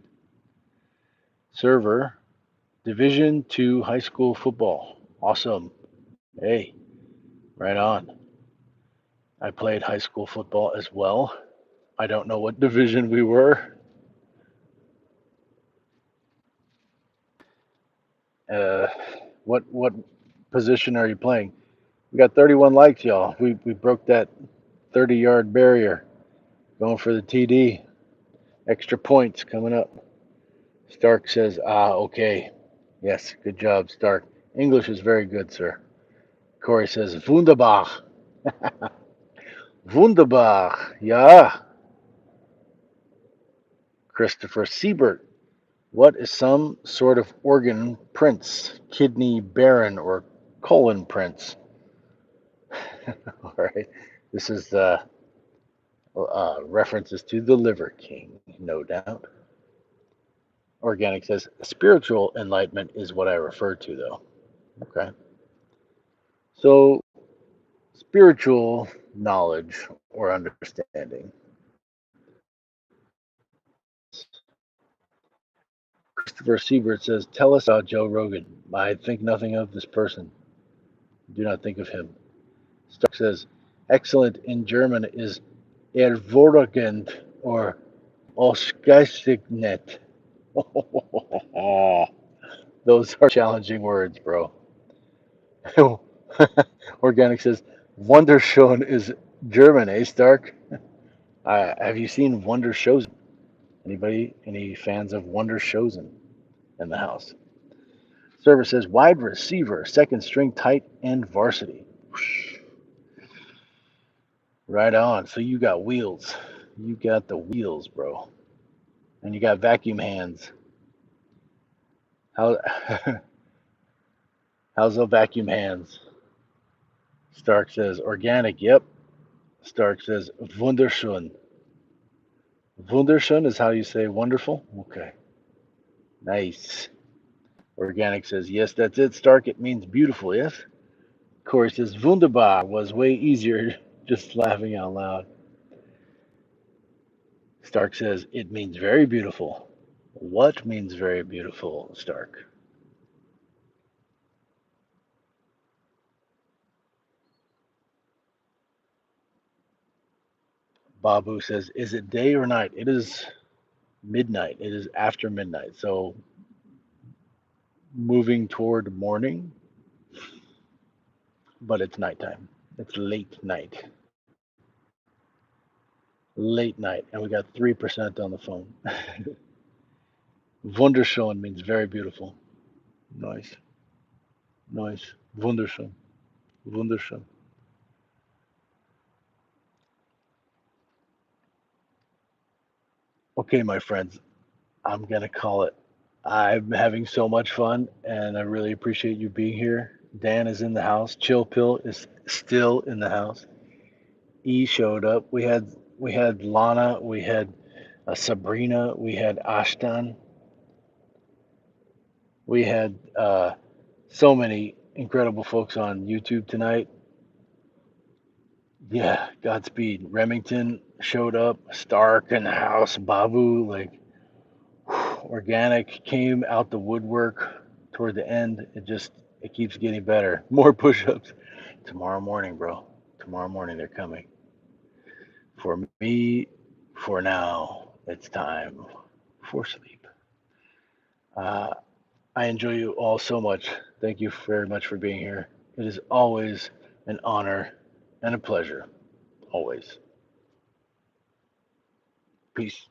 Server, Division 2 high school football. Awesome. Hey, right on. I played high school football as well. I don't know what division we were. Uh, what position are you playing? We got 31 likes, y'all. We broke that 30-yard barrier. Going for the TD. Extra points coming up. Stark says, okay. Yes, good job, Stark. English is very good, sir. Corey says, wunderbar. Wunderbar. Ja. Christopher Siebert. What is some sort of organ prince? Kidney barren or colon prince? All right. This is references to the Liver King, no doubt. Organic says, spiritual enlightenment is what I refer to, though. Okay. So, spiritual knowledge or understanding Christopher Siebert says, "Tell us about Joe Rogan. I think nothing of this person. Do not think of him." Stark says, "Excellent in German is hervorragend or ausgezeichnet." Those are challenging words, bro. Organic says, "Wunderschön is German, eh, Stark?" Have you seen Wunderschön? Anybody? Any fans of Wunderschön in the house? Server says, "Wide receiver, second string, tight end, varsity." Right on. So you got wheels. You got the wheels, bro. And you got vacuum hands. How how's the vacuum hands? Stark says, "Organic." Yep. Stark says, "Wunderschön." Wunderschön is how you say wonderful? Okay. Nice. Organic says, "Yes, that's it, Stark. It means beautiful, yes?" Corey says, "Wunderbar" was way easier, just laughing out loud. Stark says, "It means very beautiful." What means very beautiful, Stark? Babu says, "Is it day or night?" It is midnight. It is after midnight. So moving toward morning, but it's nighttime. It's late night. Late night. And we got 3% on the phone. Wunderschön means very beautiful. Nice. Nice. Wunderschön. Wunderschön. Okay, my friends, I'm going to call it. I'm having so much fun, and I really appreciate you being here. Dan is in the house. Chill Pill is still in the house. E showed up. We had Lana. We had Sabrina. We had Ashton. We had so many incredible folks on YouTube tonight. Yeah, Godspeed. Remington showed up. Stark in the house. Babu, like Organic came out the woodwork toward the end. It keeps getting better. More push-ups tomorrow morning, bro. Tomorrow morning they're coming. For me, for now, it's time for sleep. Uh, I enjoy you all so much. Thank you very much for being here. It is always an honor and a pleasure. Always. Peace.